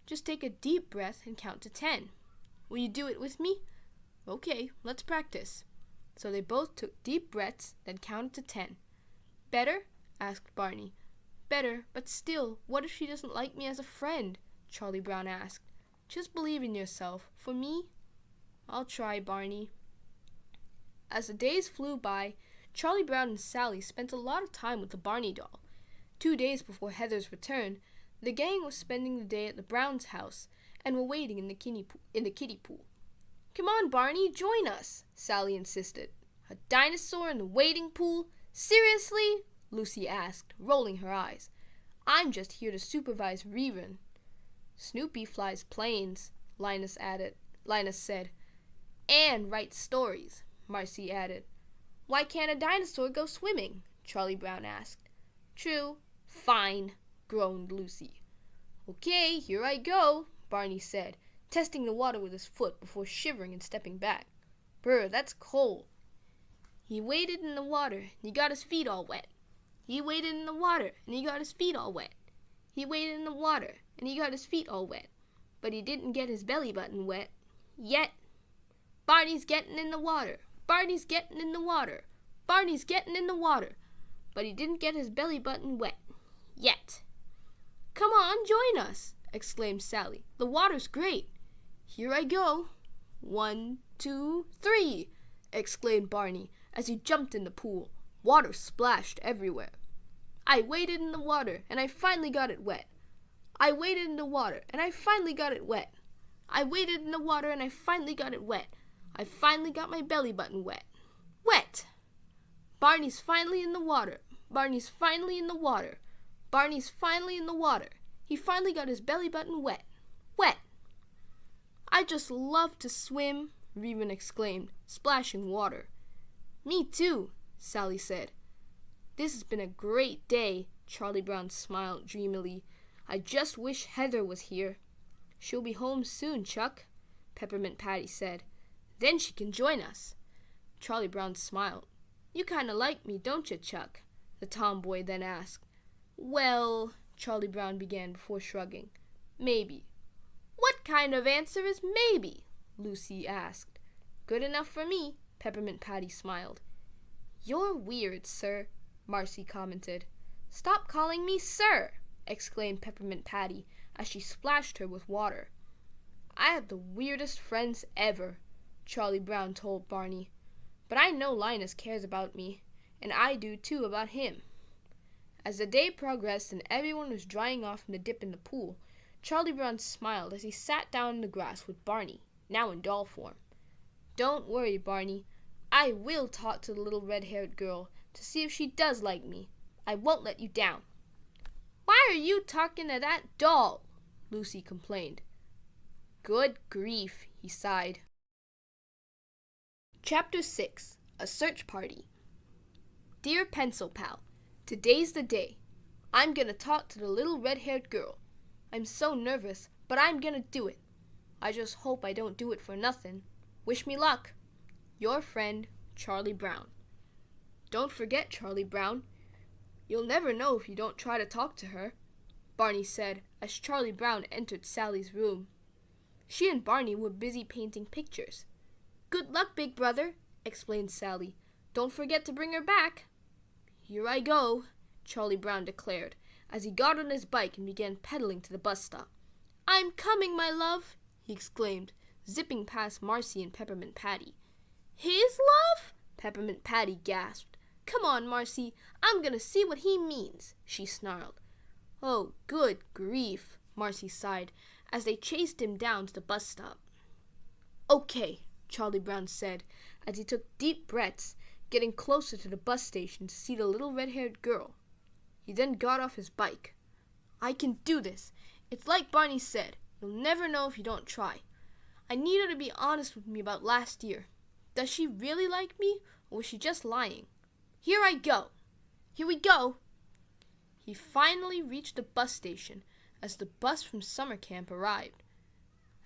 Just take a deep breath and count to 10. Will you do it with me? Okay, let's practice. So they both took deep breaths, then counted to 10. Better? Asked Barney. Better, but still, what if she doesn't like me as a friend? Charlie Brown asked. Just believe in yourself. For me? I'll try, Barney. As the days flew by, Charlie Brown and Sally spent a lot of time with the Barney doll. 2 days before Heather's return, the gang was spending the day at the Browns' house and were waiting in the kiddie pool. Come on, Barney, join us, Sally insisted. A dinosaur in the waiting pool? Seriously? Lucy asked, rolling her eyes. I'm just here to supervise Rerun. Snoopy flies planes, Linus said. And writes stories, Marcy added. Why can't a dinosaur go swimming? Charlie Brown asked. True. Fine, groaned Lucy. Okay, here I go, Barney said, testing the water with his foot before shivering and stepping back. Brr, that's cold. He waded in the water, and he got his feet all wet. He waded in the water, and he got his feet all wet. He waded in the water, and he got his feet all wet. But he didn't get his belly button wet. Yet. Barney's getting in the water. Barney's getting in the water. Barney's getting in the water. But he didn't get his belly button wet. Yet. Come on, join us, exclaimed Sally. The water's great. Here I go. 1, 2, 3, exclaimed Barney as he jumped in the pool. Water splashed everywhere. I waded in the water, and I finally got it wet. I waded in the water, and I finally got it wet. I waded in the water, and I finally got it wet. I finally got my belly button wet. Wet! Barney's finally in the water. Barney's finally in the water. Barney's finally in the water. He finally got his belly button wet. Wet! "I just love to swim," Reuben exclaimed, splashing water. "Me too," Sally said. "This has been a great day," Charlie Brown smiled dreamily. "I just wish Heather was here." "She'll be home soon, Chuck," Peppermint Patty said. "Then she can join us." Charlie Brown smiled. "You kinda like me, don't you, Chuck?" the tomboy then asked. "Well," Charlie Brown began before shrugging. "Maybe." "What kind of answer is maybe?" Lucy asked. "Good enough for me," Peppermint Patty smiled. "You're weird, sir," Marcy commented. "Stop calling me sir!" exclaimed Peppermint Patty as she splashed her with water. "I have the weirdest friends ever," Charlie Brown told Barney. "But I know Linus cares about me, and I do too about him." As the day progressed and everyone was drying off from the dip in the pool, Charlie Brown smiled as he sat down in the grass with Barney, now in doll form. "Don't worry, Barney. I will talk to the little red-haired girl to see if she does like me. I won't let you down." "Why are you talking to that doll?" Lucy complained. "Good grief," he sighed. Chapter 6. A Search Party. Dear Pencil Pal, today's the day. I'm gonna talk to the little red-haired girl. I'm so nervous, but I'm gonna do it. I just hope I don't do it for nothing. Wish me luck. Your friend, Charlie Brown. Don't forget, Charlie Brown. You'll never know if you don't try to talk to her, Barney said as Charlie Brown entered Sally's room. She and Barney were busy painting pictures. "Good luck, big brother," explained Sally. "Don't forget to bring her back." "Here I go," Charlie Brown declared as he got on his bike and began pedaling to the bus stop. "I'm coming, my love," he exclaimed, zipping past Marcy and Peppermint Patty. "His love?" Peppermint Patty gasped. "Come on, Marcy, I'm gonna see what he means," she snarled. "Oh, good grief," Marcy sighed as they chased him down to the bus stop. "Okay," Charlie Brown said as he took deep breaths, getting closer to the bus station to see the little red-haired girl. He then got off his bike. "I can do this. It's like Barney said, you'll never know if you don't try. I need her to be honest with me about last year. Does she really like me, or was she just lying? Here I go. Here we go." He finally reached the bus station as the bus from summer camp arrived.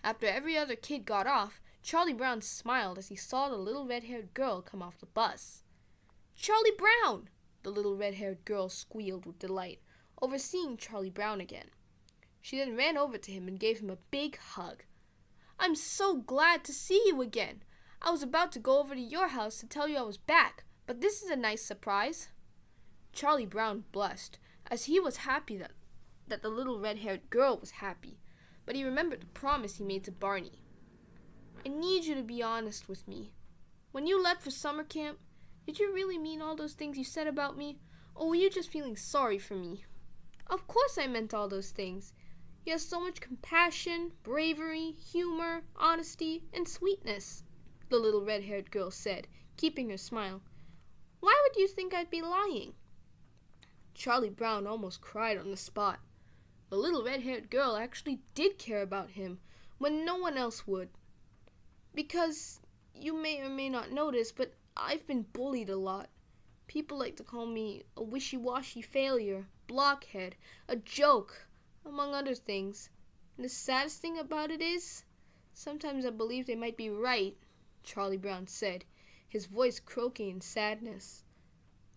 After every other kid got off, Charlie Brown smiled as he saw the little red-haired girl come off the bus. "Charlie Brown!" the little red-haired girl squealed with delight over seeing Charlie Brown again. She then ran over to him and gave him a big hug. "I'm so glad to see you again. I was about to go over to your house to tell you I was back, but this is a nice surprise." Charlie Brown blushed as he was happy that the little red-haired girl was happy, but he remembered the promise he made to Barney. "I need you to be honest with me. When you left for summer camp, did you really mean all those things you said about me, or were you just feeling sorry for me?" "Of course I meant all those things. You have so much compassion, bravery, humor, honesty, and sweetness," the little red-haired girl said, keeping her smile. "Why would you think I'd be lying?" Charlie Brown almost cried on the spot. The little red-haired girl actually did care about him when no one else would. "Because you may or may not notice, but I've been bullied a lot. People like to call me a wishy-washy failure, blockhead, a joke, among other things. And the saddest thing about it is, sometimes I believe they might be right," Charlie Brown said, his voice croaking in sadness.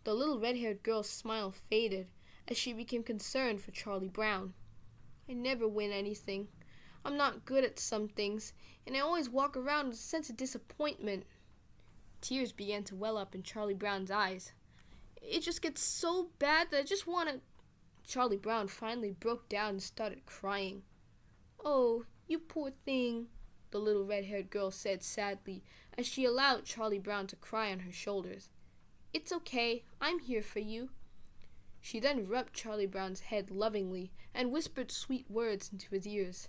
The little red-haired girl's smile faded as she became concerned for Charlie Brown. "I never win anything. I'm not good at some things, and I always walk around with a sense of disappointment." Tears began to well up in Charlie Brown's eyes. "It just gets so bad that I just want to..." Charlie Brown finally broke down and started crying. "Oh, you poor thing," the little red-haired girl said sadly as she allowed Charlie Brown to cry on her shoulders. "It's okay, I'm here for you." She then rubbed Charlie Brown's head lovingly and whispered sweet words into his ears.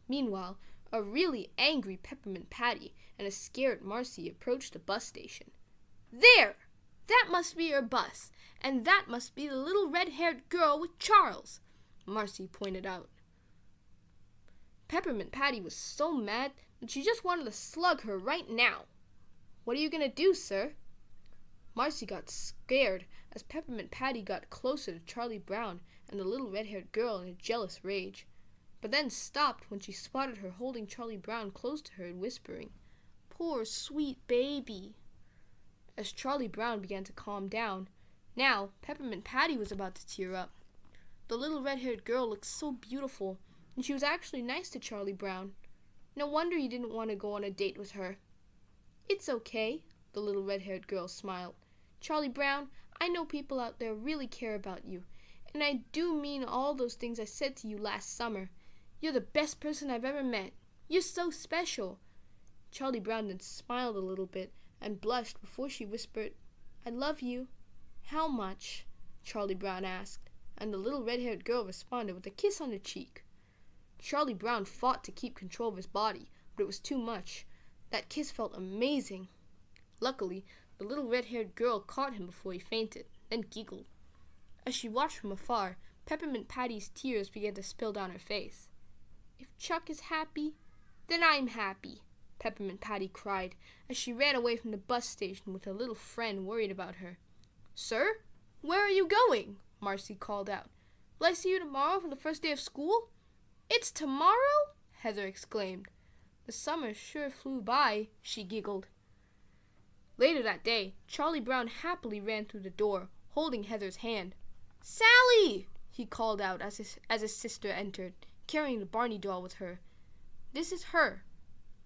Meanwhile, a really angry Peppermint Patty and a scared Marcy approached the bus station. "There! That must be your bus, and that must be the little red-haired girl with Charles. Marcy pointed out. Peppermint Patty was so mad that she just wanted to slug her right now. What are you going to do, sir? Marcy got scared as Peppermint Patty got closer to Charlie Brown and the little red-haired girl in a jealous rage, but then stopped when she spotted her holding Charlie Brown close to her and whispering, "Poor sweet baby." As Charlie Brown began to calm down, now Peppermint Patty was about to tear up. The little red-haired girl looked so beautiful, and she was actually nice to Charlie Brown. No wonder he didn't want to go on a date with her. "It's okay," the little red-haired girl smiled. "Charlie Brown, I know people out there really care about you, and I do mean all those things I said to you last summer. You're the best person I've ever met. You're so special." Charlie Brown then smiled a little bit and blushed before she whispered, "I love you." "How much?" Charlie Brown asked, and the little red-haired girl responded with a kiss on the cheek. Charlie Brown fought to keep control of his body, but it was too much. That kiss felt amazing. Luckily, the little red-haired girl caught him before he fainted, then giggled. As she watched from afar, Peppermint Patty's tears began to spill down her face. "If Chuck is happy, then I'm happy," Peppermint Patty cried as she ran away from the bus station with her little friend worried about her. "Sir, where are you going?" Marcy called out. "Will I see you tomorrow for the first day of school?" "It's tomorrow?" Heather exclaimed. "The summer sure flew by," she giggled. Later that day, Charlie Brown happily ran through the door, holding Heather's hand. "Sally!" he called out as his sister entered, carrying the Barney doll with her. "This is her."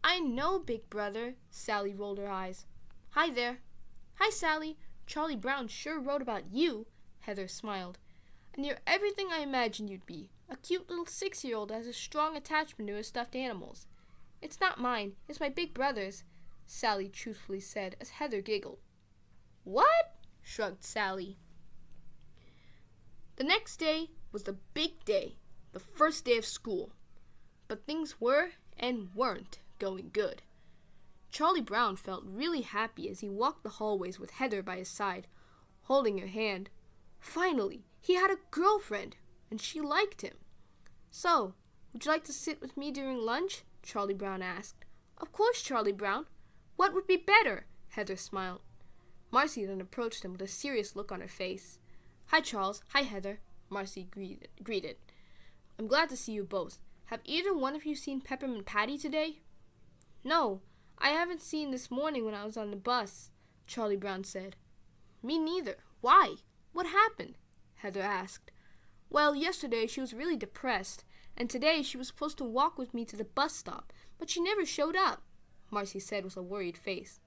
"I know, big brother." Sally rolled her eyes. "Hi there." "Hi, Sally. Charlie Brown sure wrote about you." Heather smiled. "And you're everything I imagined you'd be. A cute little 6-year-old that has a strong attachment to his stuffed animals." "It's not mine. It's my big brother's," Sally truthfully said as Heather giggled. "What?" shrugged Sally. The next day was the big day, the first day of school. But things were and weren't going good. Charlie Brown felt really happy as he walked the hallways with Heather by his side, holding her hand. Finally, he had a girlfriend, and she liked him. "So, would you like to sit with me during lunch?" Charlie Brown asked. "Of course, Charlie Brown. What would be better?" Heather smiled. Marcy then approached him with a serious look on her face. "Hi, Charles. Hi, Heather," Marcy greeted. "I'm glad to see you both. Have either one of you seen Peppermint Patty today?" "No, I haven't seen this morning when I was on the bus," Charlie Brown said. "Me neither. Why? What happened?" Heather asked. "Well, yesterday she was really depressed, and today she was supposed to walk with me to the bus stop, but she never showed up," Marcy said with a worried face.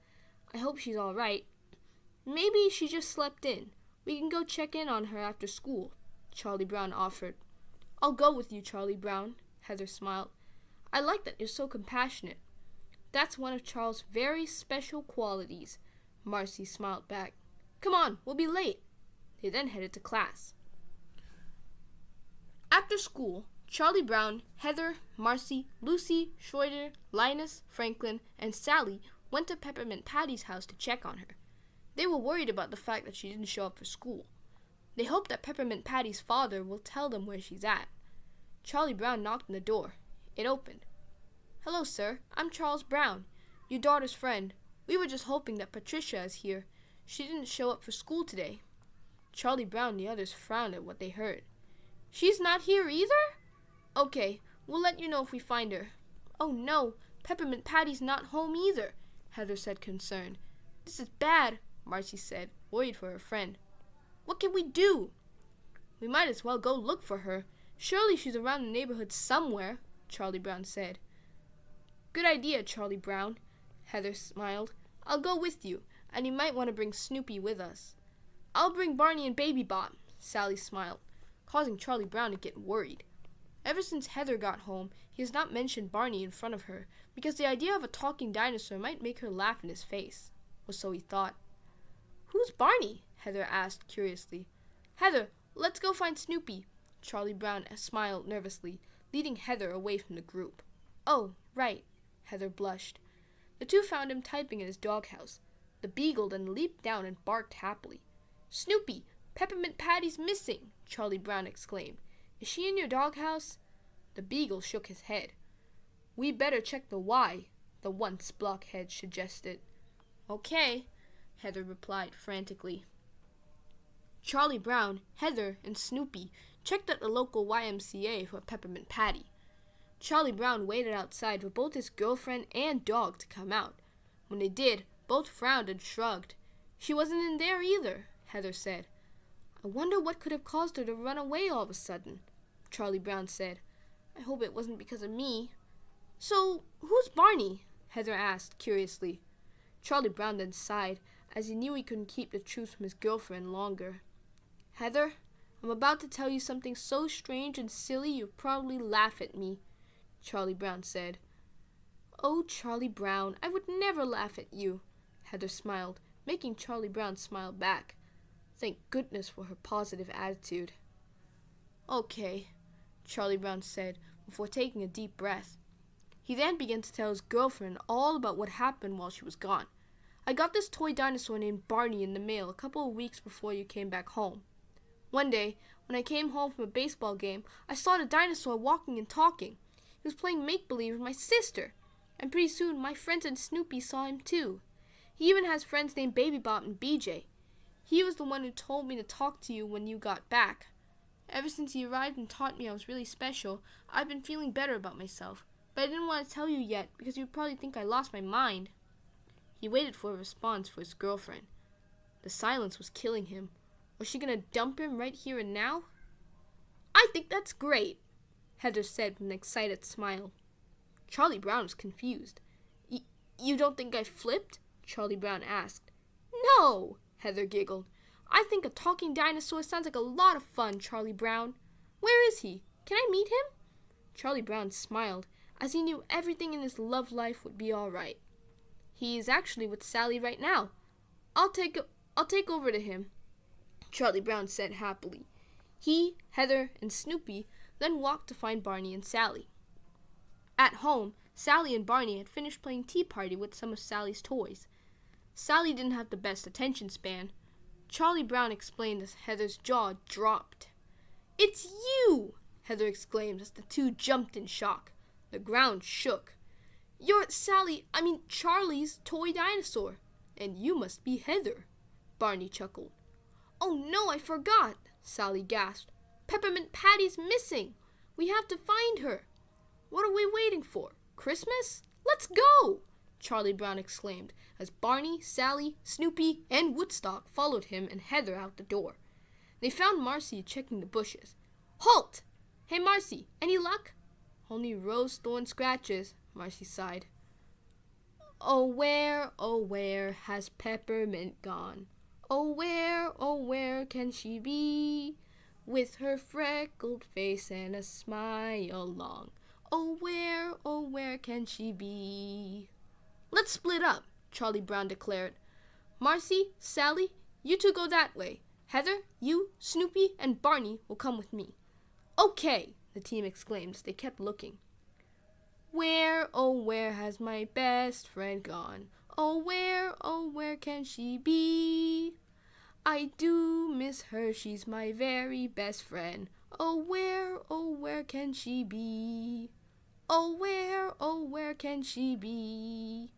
"I hope she's all right." "Maybe she just slept in. We can go check in on her after school," Charlie Brown offered. "I'll go with you, Charlie Brown," Heather smiled. "I like that you're so compassionate." "That's one of Charles' very special qualities," Marcy smiled back. "Come on, we'll be late." They then headed to class. After school, Charlie Brown, Heather, Marcy, Lucy, Schroeder, Linus, Franklin, and Sally went to Peppermint Patty's house to check on her. They were worried about the fact that she didn't show up for school. They hoped that Peppermint Patty's father will tell them where she's at. Charlie Brown knocked on the door. It opened. "Hello, sir. I'm Charles Brown, your daughter's friend. We were just hoping that Patricia is here. She didn't show up for school today." Charlie Brown and the others frowned at what they heard. "She's not here either?" "Okay, we'll let you know if we find her." "Oh no, Peppermint Patty's not home either," Heather said concerned. "This is bad," Marcy said, worried for her friend. "What can we do?" "We might as well go look for her. Surely she's around the neighborhood somewhere," Charlie Brown said. "Good idea, Charlie Brown," Heather smiled. "I'll go with you, and you might want to bring Snoopy with us." "I'll bring Barney and Baby Bot," Sally smiled, causing Charlie Brown to get worried. Ever since Heather got home, he has not mentioned Barney in front of her, because the idea of a talking dinosaur might make her laugh in his face, or so he thought. "Who's Barney?" Heather asked curiously. "Heather, let's go find Snoopy," Charlie Brown smiled nervously, leading Heather away from the group. "Oh, right," Heather blushed. The two found him typing in his doghouse. The beagle then leaped down and barked happily. "Snoopy, Peppermint Patty's missing!" Charlie Brown exclaimed. Is she in your doghouse?" The beagle shook his head. "We better check the Y," the once blockhead suggested. "Okay," Heather replied frantically. Charlie Brown, Heather, and Snoopy checked at the local YMCA for Peppermint Patty. Charlie Brown waited outside for both his girlfriend and dog to come out. When they did, both frowned and shrugged. "She wasn't in there either," Heather said. "I wonder what could have caused her to run away all of a sudden," Charlie Brown said. "I hope it wasn't because of me." "So, who's Barney?" Heather asked curiously. Charlie Brown then sighed, as he knew he couldn't keep the truth from his girlfriend longer. "Heather, I'm about to tell you something so strange and silly you'll probably laugh at me," Charlie Brown said. "Oh, Charlie Brown, I would never laugh at you," Heather smiled, making Charlie Brown smile back. Thank goodness for her positive attitude. "Okay," Charlie Brown said before taking a deep breath. He then began to tell his girlfriend all about what happened while she was gone. "I got this toy dinosaur named Barney in the mail a couple of weeks before you came back home. One day, when I came home from a baseball game, I saw the dinosaur walking and talking. He was playing make-believe with my sister, and pretty soon my friends and Snoopy saw him too. He even has friends named Baby Bop and BJ. He was the one who told me to talk to you when you got back. Ever since he arrived and taught me I was really special, I've been feeling better about myself, but I didn't want to tell you yet because you'd probably think I lost my mind." He waited for a response for his girlfriend. The silence was killing him. Was she going to dump him right here and now? "I think that's great," Heather said with an excited smile. Charlie Brown was confused. You don't think I flipped?" Charlie Brown asked. "No," Heather giggled. "I think a talking dinosaur sounds like a lot of fun, Charlie Brown. Where is he? Can I meet him?" Charlie Brown smiled, as he knew everything in his love life would be all right. "He is actually with Sally right now. I'll take over to him," Charlie Brown said happily. He, Heather, and Snoopy then walked to find Barney and Sally. At home, Sally and Barney had finished playing Tea Party with some of Sally's toys. Sally didn't have the best attention span. Charlie Brown explained as Heather's jaw dropped. "It's you!" Heather exclaimed as the two jumped in shock. The ground shook. "You're Charlie's toy dinosaur, and you must be Heather," Barney chuckled. "Oh no, I forgot," Sally gasped. "Peppermint Patty's missing. We have to find her. What are we waiting for? Christmas? Let's go!" Charlie Brown exclaimed as Barney, Sally, Snoopy, and Woodstock followed him and Heather out the door. They found Marcy checking the bushes. "Halt! Hey Marcy, any luck?" "Only rose thorn scratches," Marcy sighed. Oh where has Peppermint gone? Oh where can she be? With her freckled face and a smile long. Oh where can she be?" "Let's split up," Charlie Brown declared. "Marcy, Sally, you two go that way. Heather, you, Snoopy, and Barney will come with me." "Okay," the team exclaimed as they kept looking. Where has my best friend gone? Oh where can she be? I do miss her, she's my very best friend. Oh where can she be? Oh where can she be?"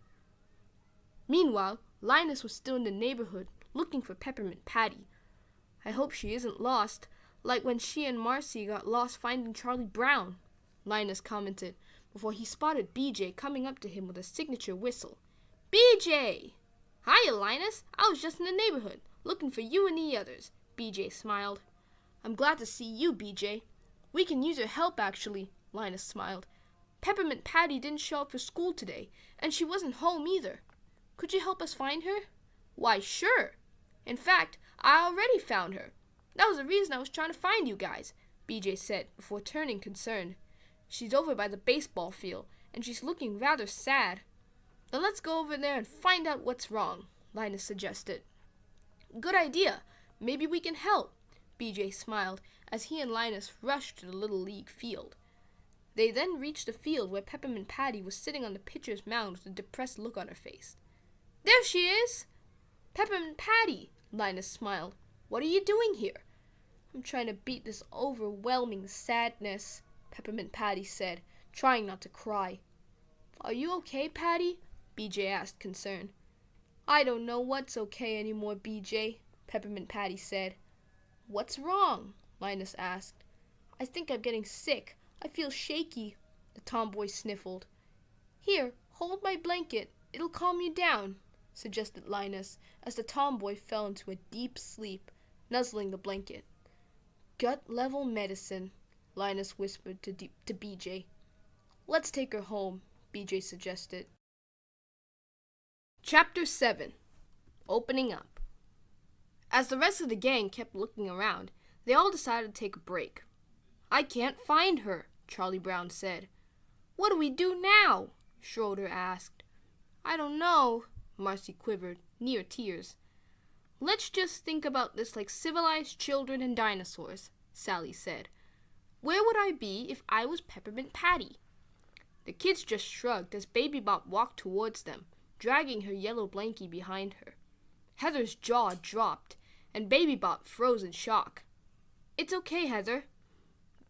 Meanwhile, Linus was still in the neighborhood, looking for Peppermint Patty. "I hope she isn't lost, like when she and Marcy got lost finding Charlie Brown," Linus commented, before he spotted BJ coming up to him with a signature whistle. "BJ!" "Hiya, Linus. I was just in the neighborhood, looking for you and the others," BJ smiled. "I'm glad to see you, BJ. We can use your help, actually," Linus smiled. "Peppermint Patty didn't show up for school today, and she wasn't home either. Could you help us find her?" "Why, sure. In fact, I already found her. That was the reason I was trying to find you guys," BJ said before turning concerned. "She's over by the baseball field, and she's looking rather sad." "Then let's go over there and find out what's wrong," Linus suggested. "Good idea. Maybe we can help," BJ smiled as he and Linus rushed to the Little League field. They then reached the field where Peppermint Patty was sitting on the pitcher's mound with a depressed look on her face. "There she is!" "Peppermint Patty!" Linus smiled. "What are you doing here?" I'm trying to beat this overwhelming sadness, Peppermint Patty said, trying not to cry. Are you okay, Patty? BJ asked, concerned. I don't know what's okay anymore, BJ, Peppermint Patty said. What's wrong? Linus asked. I think I'm getting sick. I feel shaky, the tomboy sniffled. Here, hold my blanket. It'll calm you down, suggested Linus, as the tomboy fell into a deep sleep, nuzzling the blanket. Gut-level medicine, Linus whispered to BJ. Let's take her home, BJ suggested. Chapter 7. Opening Up. As the rest of the gang kept looking around, they all decided to take a break. I can't find her, Charlie Brown said. What do we do now? Schroeder asked. I don't know, Marcy quivered, near tears. Let's just think about this like civilized children and dinosaurs, Sally said. Where would I be if I was Peppermint Patty? The kids just shrugged as Baby Bop walked towards them, dragging her yellow blankie behind her. Heather's jaw dropped, and Baby Bop froze in shock. It's okay, Heather.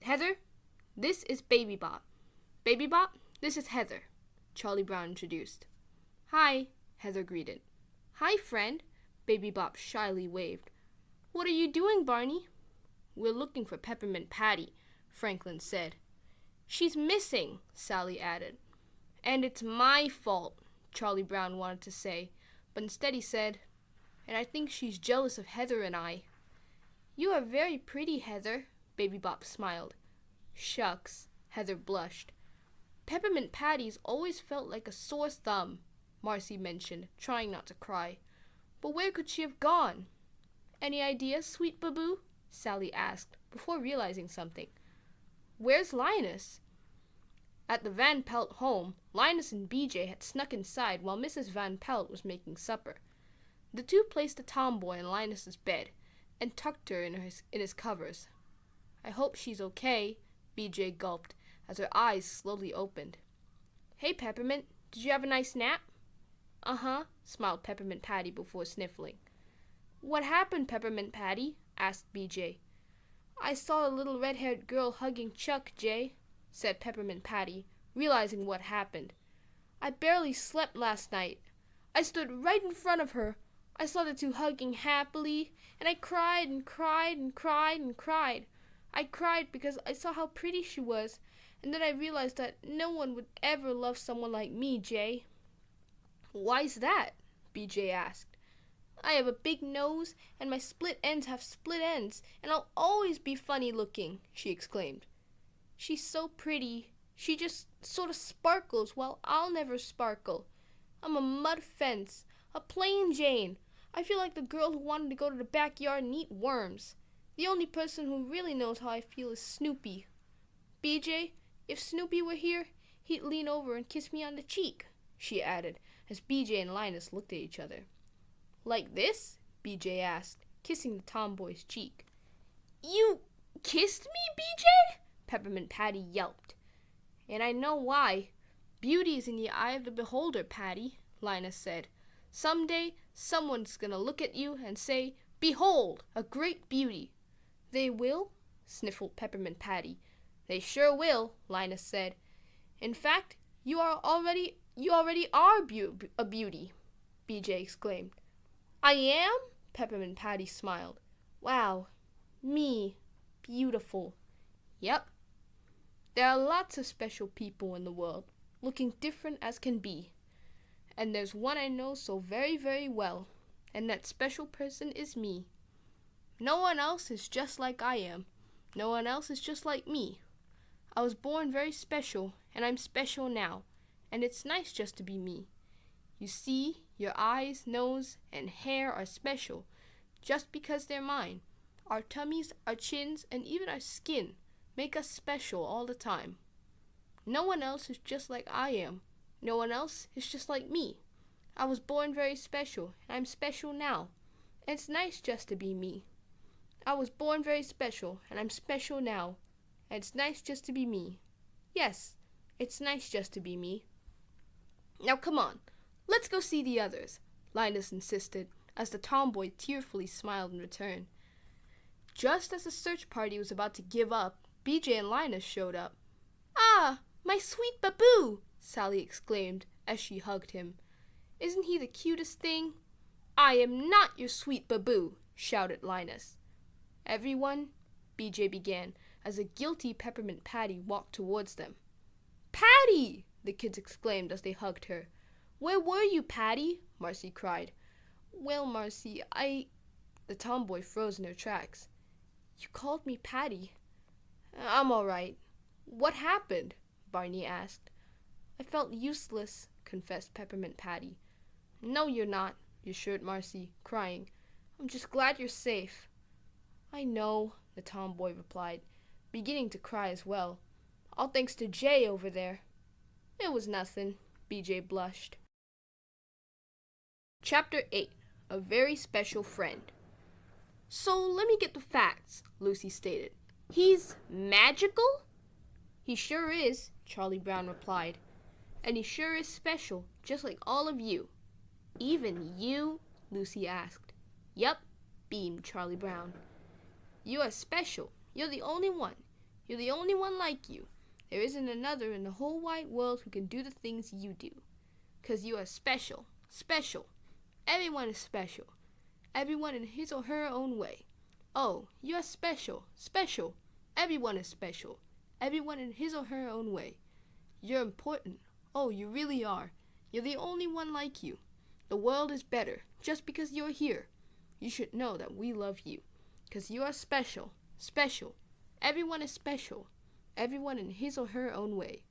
Heather, this is Baby Bop. Baby Bop, this is Heather, Charlie Brown introduced. Hi, Heather greeted. Hi, friend, Baby Bop shyly waved. What are you doing, Barney? We're looking for Peppermint Patty, Franklin said. She's missing, Sally added. And it's my fault, Charlie Brown wanted to say, but instead he said, and I think she's jealous of Heather and I. You are very pretty, Heather, Baby Bop smiled. Shucks, Heather blushed. Peppermint Patty's always felt like a sore thumb, Marcy mentioned, trying not to cry. But where could she have gone? Any ideas, sweet baboo? Sally asked, before realizing something. Where's Linus? At the Van Pelt home, Linus and BJ had snuck inside while Mrs. Van Pelt was making supper. The two placed the tomboy in Linus's bed and tucked her in his covers. I hope she's okay, BJ gulped as her eyes slowly opened. Hey, Peppermint, did you have a nice nap? Uh-huh, smiled Peppermint Patty before sniffling. What happened, Peppermint Patty? Asked BJ. I saw a little red-haired girl hugging Chuck, Jay, said Peppermint Patty, realizing what happened. I barely slept last night. I stood right in front of her. I saw the two hugging happily, and I cried and cried and cried and cried. I cried because I saw how pretty she was, and then I realized that no one would ever love someone like me, Jay. Why's that? BJ asked. I have a big nose, and my split ends have split ends, and I'll always be funny looking, she exclaimed. She's so pretty. She just sort of sparkles while I'll never sparkle. I'm a mud fence, a plain Jane. I feel like the girl who wanted to go to the backyard and eat worms. The only person who really knows how I feel is Snoopy. BJ, if Snoopy were here, he'd lean over and kiss me on the cheek, she added, as BJ and Linus looked at each other. Like this? BJ asked, kissing the tomboy's cheek. You kissed me, BJ? Peppermint Patty yelped. And I know why. Beauty is in the eye of the beholder, Patty, Linus said. Someday, someone's gonna look at you and say, Behold, a great beauty. They will? Sniffled Peppermint Patty. They sure will, Linus said. In fact, you already are a beauty, BJ exclaimed. I am? Peppermint Patty smiled. Wow, me, beautiful. Yep. There are lots of special people in the world, looking different as can be. And there's one I know so very, very well, and that special person is me. No one else is just like I am. No one else is just like me. I was born very special, and I'm special now, and it's nice just to be me. You see, your eyes, nose, and hair are special, just because they're mine. Our tummies, our chins, and even our skin make us special all the time. No one else is just like I am. No one else is just like me. I was born very special, and I'm special now. And it's nice just to be me. I was born very special, and I'm special now. And it's nice just to be me. Yes, it's nice just to be me. Now come on, let's go see the others, Linus insisted, as the tomboy tearfully smiled in return. Just as the search party was about to give up, BJ and Linus showed up. "Ah, my sweet Baboo!" Sally exclaimed as she hugged him. "Isn't he the cutest thing?" "I am not your sweet Baboo," shouted Linus. "Everyone," BJ began, as a guilty Peppermint Patty walked towards them. "Patty!" the kids exclaimed as they hugged her. "Where were you, Patty?" Marcy cried. "Well, Marcy, The tomboy froze in her tracks. "You called me Patty." "I'm all right." "What happened?" Barney asked. "I felt useless," confessed Peppermint Patty. "No, you're not," reassured Marcy, crying. "I'm just glad you're safe." "I know," the tomboy replied, beginning to cry as well. "All thanks to Jay over there." "It was nothing," BJ blushed. Chapter 8. A Very Special Friend. "So let me get the facts," Lucy stated. "He's magical?" "He sure is," Charlie Brown replied. "And he sure is special, just like all of you." "Even you?" Lucy asked. "Yup," beamed Charlie Brown. "You are special. You're the only one. You're the only one like you. There isn't another in the whole wide world who can do the things you do. 'Cause you are special. Special. Everyone is special. Everyone in his or her own way. Oh, you are special. Special. Everyone is special. Everyone in his or her own way. You're important. Oh, you really are. You're the only one like you. The world is better just because you're here. You should know that we love you. 'Cause you are special. Special. Everyone is special. Everyone in his or her own way.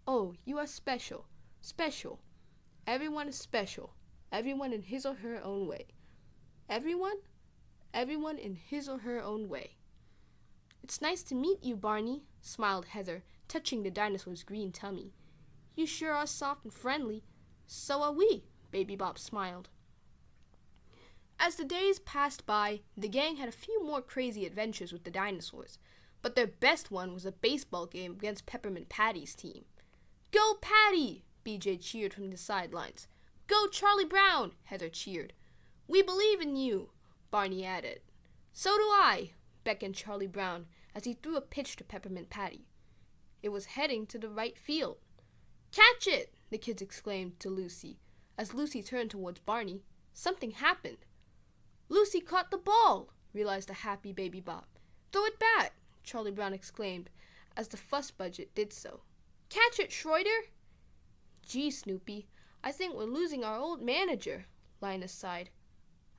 Oh, you are special. Special. Everyone is special. Everyone in his or her own way. Everyone? Everyone in his or her own way." "It's nice to meet you, Barney," smiled Heather, touching the dinosaur's green tummy. "You sure are soft and friendly." "So are we," Baby Bop smiled. As the days passed by, the gang had a few more crazy adventures with the dinosaurs, but their best one was a baseball game against Peppermint Patty's team. "Go Patty!" BJ cheered from the sidelines. "Go Charlie Brown!" Heather cheered. "We believe in you," Barney added. "So do I," beckoned Charlie Brown as he threw a pitch to Peppermint Patty. It was heading to the right field. "Catch it!" the kids exclaimed to Lucy. As Lucy turned towards Barney, something happened. "Lucy caught the ball," realized the happy Baby Bop. "Throw it back," Charlie Brown exclaimed as the fuss budget did so. "Catch it, Schroeder!" "Gee, Snoopy, I think we're losing our old manager," Linus sighed.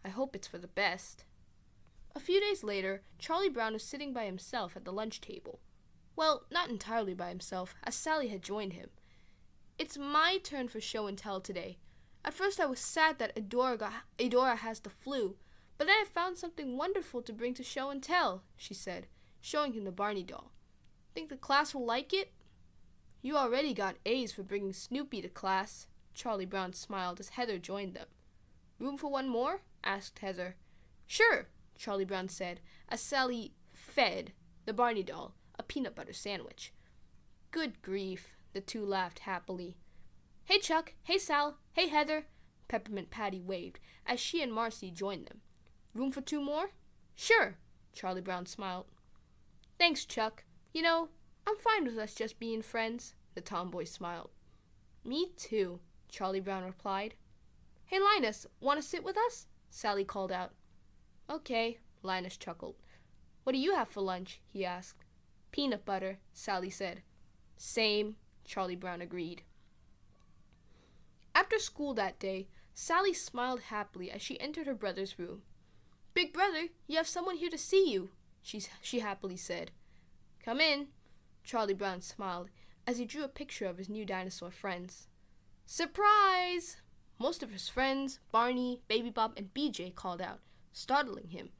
"I hope it's for the best." A few days later, Charlie Brown was sitting by himself at the lunch table. Well, not entirely by himself, as Sally had joined him. "It's my turn for show and tell today. At first I was sad that Adora has the flu, but then I found something wonderful to bring to show and tell," she said, showing him the Barney doll. "Think the class will like it?" "You already got A's for bringing Snoopy to class," Charlie Brown smiled as Heather joined them. "Room for one more?" asked Heather. "Sure," Charlie Brown said, as Sally fed the Barney doll a peanut butter sandwich. "Good grief," the two laughed happily. "Hey Chuck, hey Sal, hey Heather," Peppermint Patty waved as she and Marcy joined them. "Room for two more?" "Sure," Charlie Brown smiled. "Thanks, Chuck. You know, I'm fine with us just being friends," the tomboy smiled. "Me too," Charlie Brown replied. "Hey Linus, want to sit with us?" Sally called out. "Okay," Linus chuckled. "What do you have for lunch?" he asked. "Peanut butter," Sally said. "Same," Charlie Brown agreed. After school that day, Sally smiled happily as she entered her brother's room. "Big brother, you have someone here to see you," she happily said. "Come in," Charlie Brown smiled as he drew a picture of his new dinosaur friends. "Surprise!" Most of his friends, Barney, Baby Bop, and BJ called out, startling him.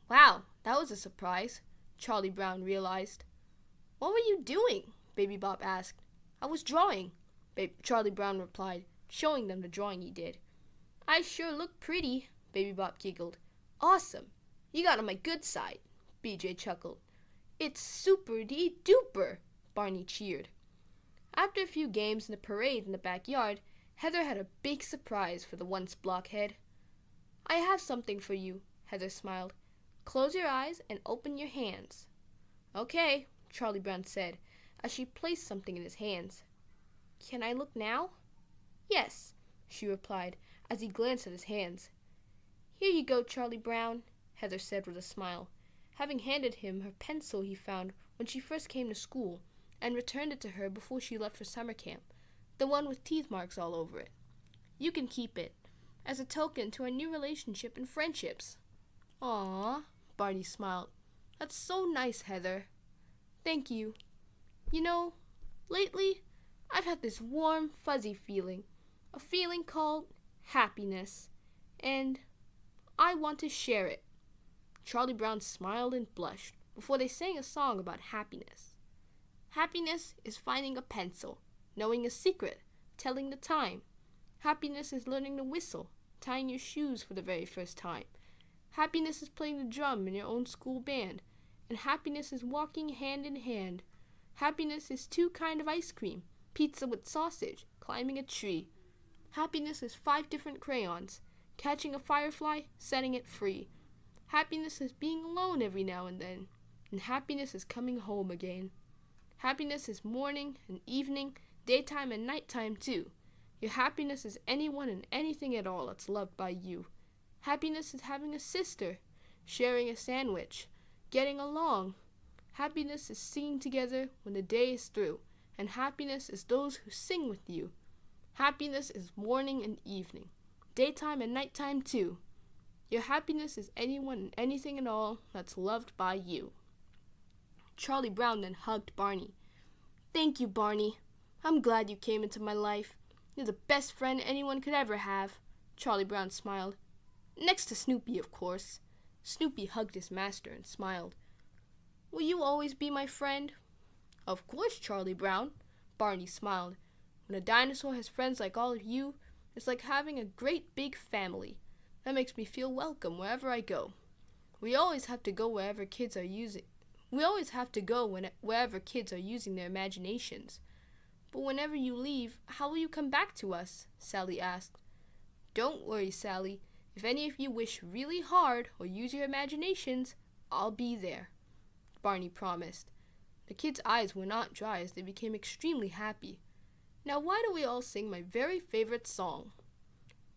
"Wow, that was a surprise," Charlie Brown realized. "What were you doing?" Baby Bop asked. "I was drawing," Charlie Brown replied, showing them the drawing he did. "I sure look pretty," Baby Bop giggled. "Awesome! You got on my good side," BJ chuckled. "It's super-de-duper," Barney cheered. After a few games and a parade in the backyard, Heather had a big surprise for the once blockhead. "I have something for you," Heather smiled. Close your eyes and open your hands. Okay, Charlie Brown said, as she placed something in his hands. Can I look now? Yes, she replied, as he glanced at his hands. Here you go, Charlie Brown, Heather said with a smile, having handed him her pencil he found when she first came to school, and returned it to her before she left for summer camp, the one with teeth marks all over it. You can keep it, as a token to our new relationship and friendships. Aww, Barney smiled. That's so nice, Heather. Thank you. You know, lately, I've had this warm, fuzzy feeling, a feeling called happiness, and I want to share it. Charlie Brown smiled and blushed before they sang a song about happiness. Happiness is finding a pencil, knowing a secret, telling the time. Happiness is learning to whistle, tying your shoes for the very first time. Happiness is playing the drum in your own school band, and happiness is walking hand in hand. Happiness is 2 kinds of ice cream, pizza with sausage, climbing a tree. Happiness is 5 different crayons, catching a firefly, setting it free. Happiness is being alone every now and then, and happiness is coming home again. Happiness is morning and evening, daytime and nighttime too. Your happiness is anyone and anything at all that's loved by you. Happiness is having a sister, sharing a sandwich, getting along. Happiness is singing together when the day is through, and happiness is those who sing with you. Happiness is morning and evening, daytime and nighttime too. Your happiness is anyone and anything at all that's loved by you. Charlie Brown then hugged Barney. Thank you, Barney. I'm glad you came into my life. You're the best friend anyone could ever have. Charlie Brown smiled. Next to Snoopy, of course. Snoopy hugged his master and smiled. Will you always be my friend? Of course, Charlie Brown. Barney smiled. When a dinosaur has friends like all of you, it's like having a great big family. That makes me feel welcome wherever I go. We always have to go wherever kids are using their imaginations. But whenever you leave, how will you come back to us? Sally asked. Don't worry, Sally. If any of you wish really hard or use your imaginations, I'll be there, Barney promised. The kids' eyes were not dry as they became extremely happy. Now why don't we all sing my very favorite song?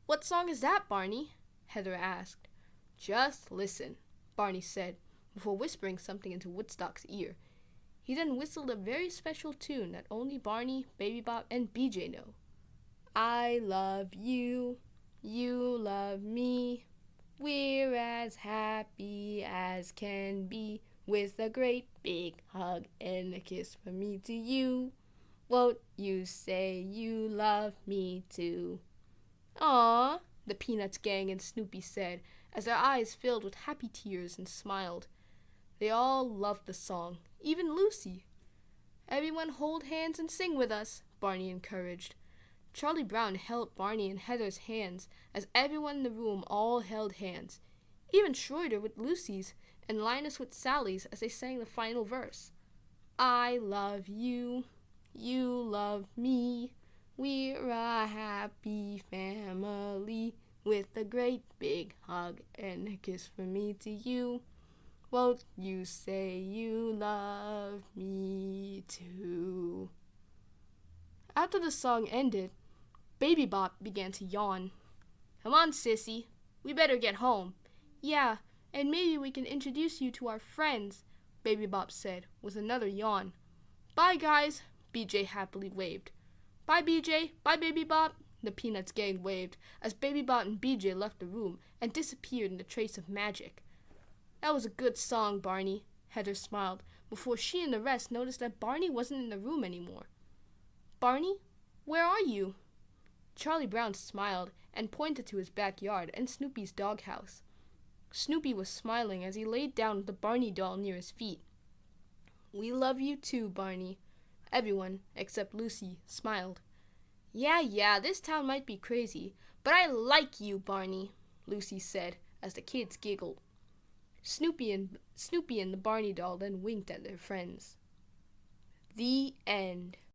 What song is that, Barney? Heather asked. Just listen, Barney said, before whispering something into Woodstock's ear. He then whistled a very special tune that only Barney, Baby Bop, and BJ know. I love you, you love me, we're as happy as can be, with a great big hug and a kiss from me to you. Won't you say you love me too? Aww, the Peanuts gang and Snoopy said, as their eyes filled with happy tears and smiled. They all loved the song, even Lucy. Everyone hold hands and sing with us, Barney encouraged. Charlie Brown held Barney and Heather's hands as everyone in the room all held hands, even Schroeder with Lucy's and Linus with Sally's as they sang the final verse. I love you, you love me, we're a happy family, with a great big hug and a kiss from me to you. Won't you say you love me too? After the song ended, Baby Bop began to yawn. Come on, sissy. We better get home. Yeah, and maybe we can introduce you to our friends, Baby Bop said with another yawn. Bye, guys, BJ happily waved. Bye, BJ. Bye, Baby Bop. The Peanuts gang waved as Baby Bop and BJ left the room and disappeared in the trace of magic. That was a good song, Barney, Heather smiled, before she and the rest noticed that Barney wasn't in the room anymore. Barney, where are you? Charlie Brown smiled and pointed to his backyard and Snoopy's doghouse. Snoopy was smiling as he laid down the Barney doll near his feet. We love you too, Barney. Everyone, except Lucy, smiled. Yeah, this town might be crazy, but I like you, Barney, Lucy said as the kids giggled. Snoopy and the Barney doll then winked at their friends. The end.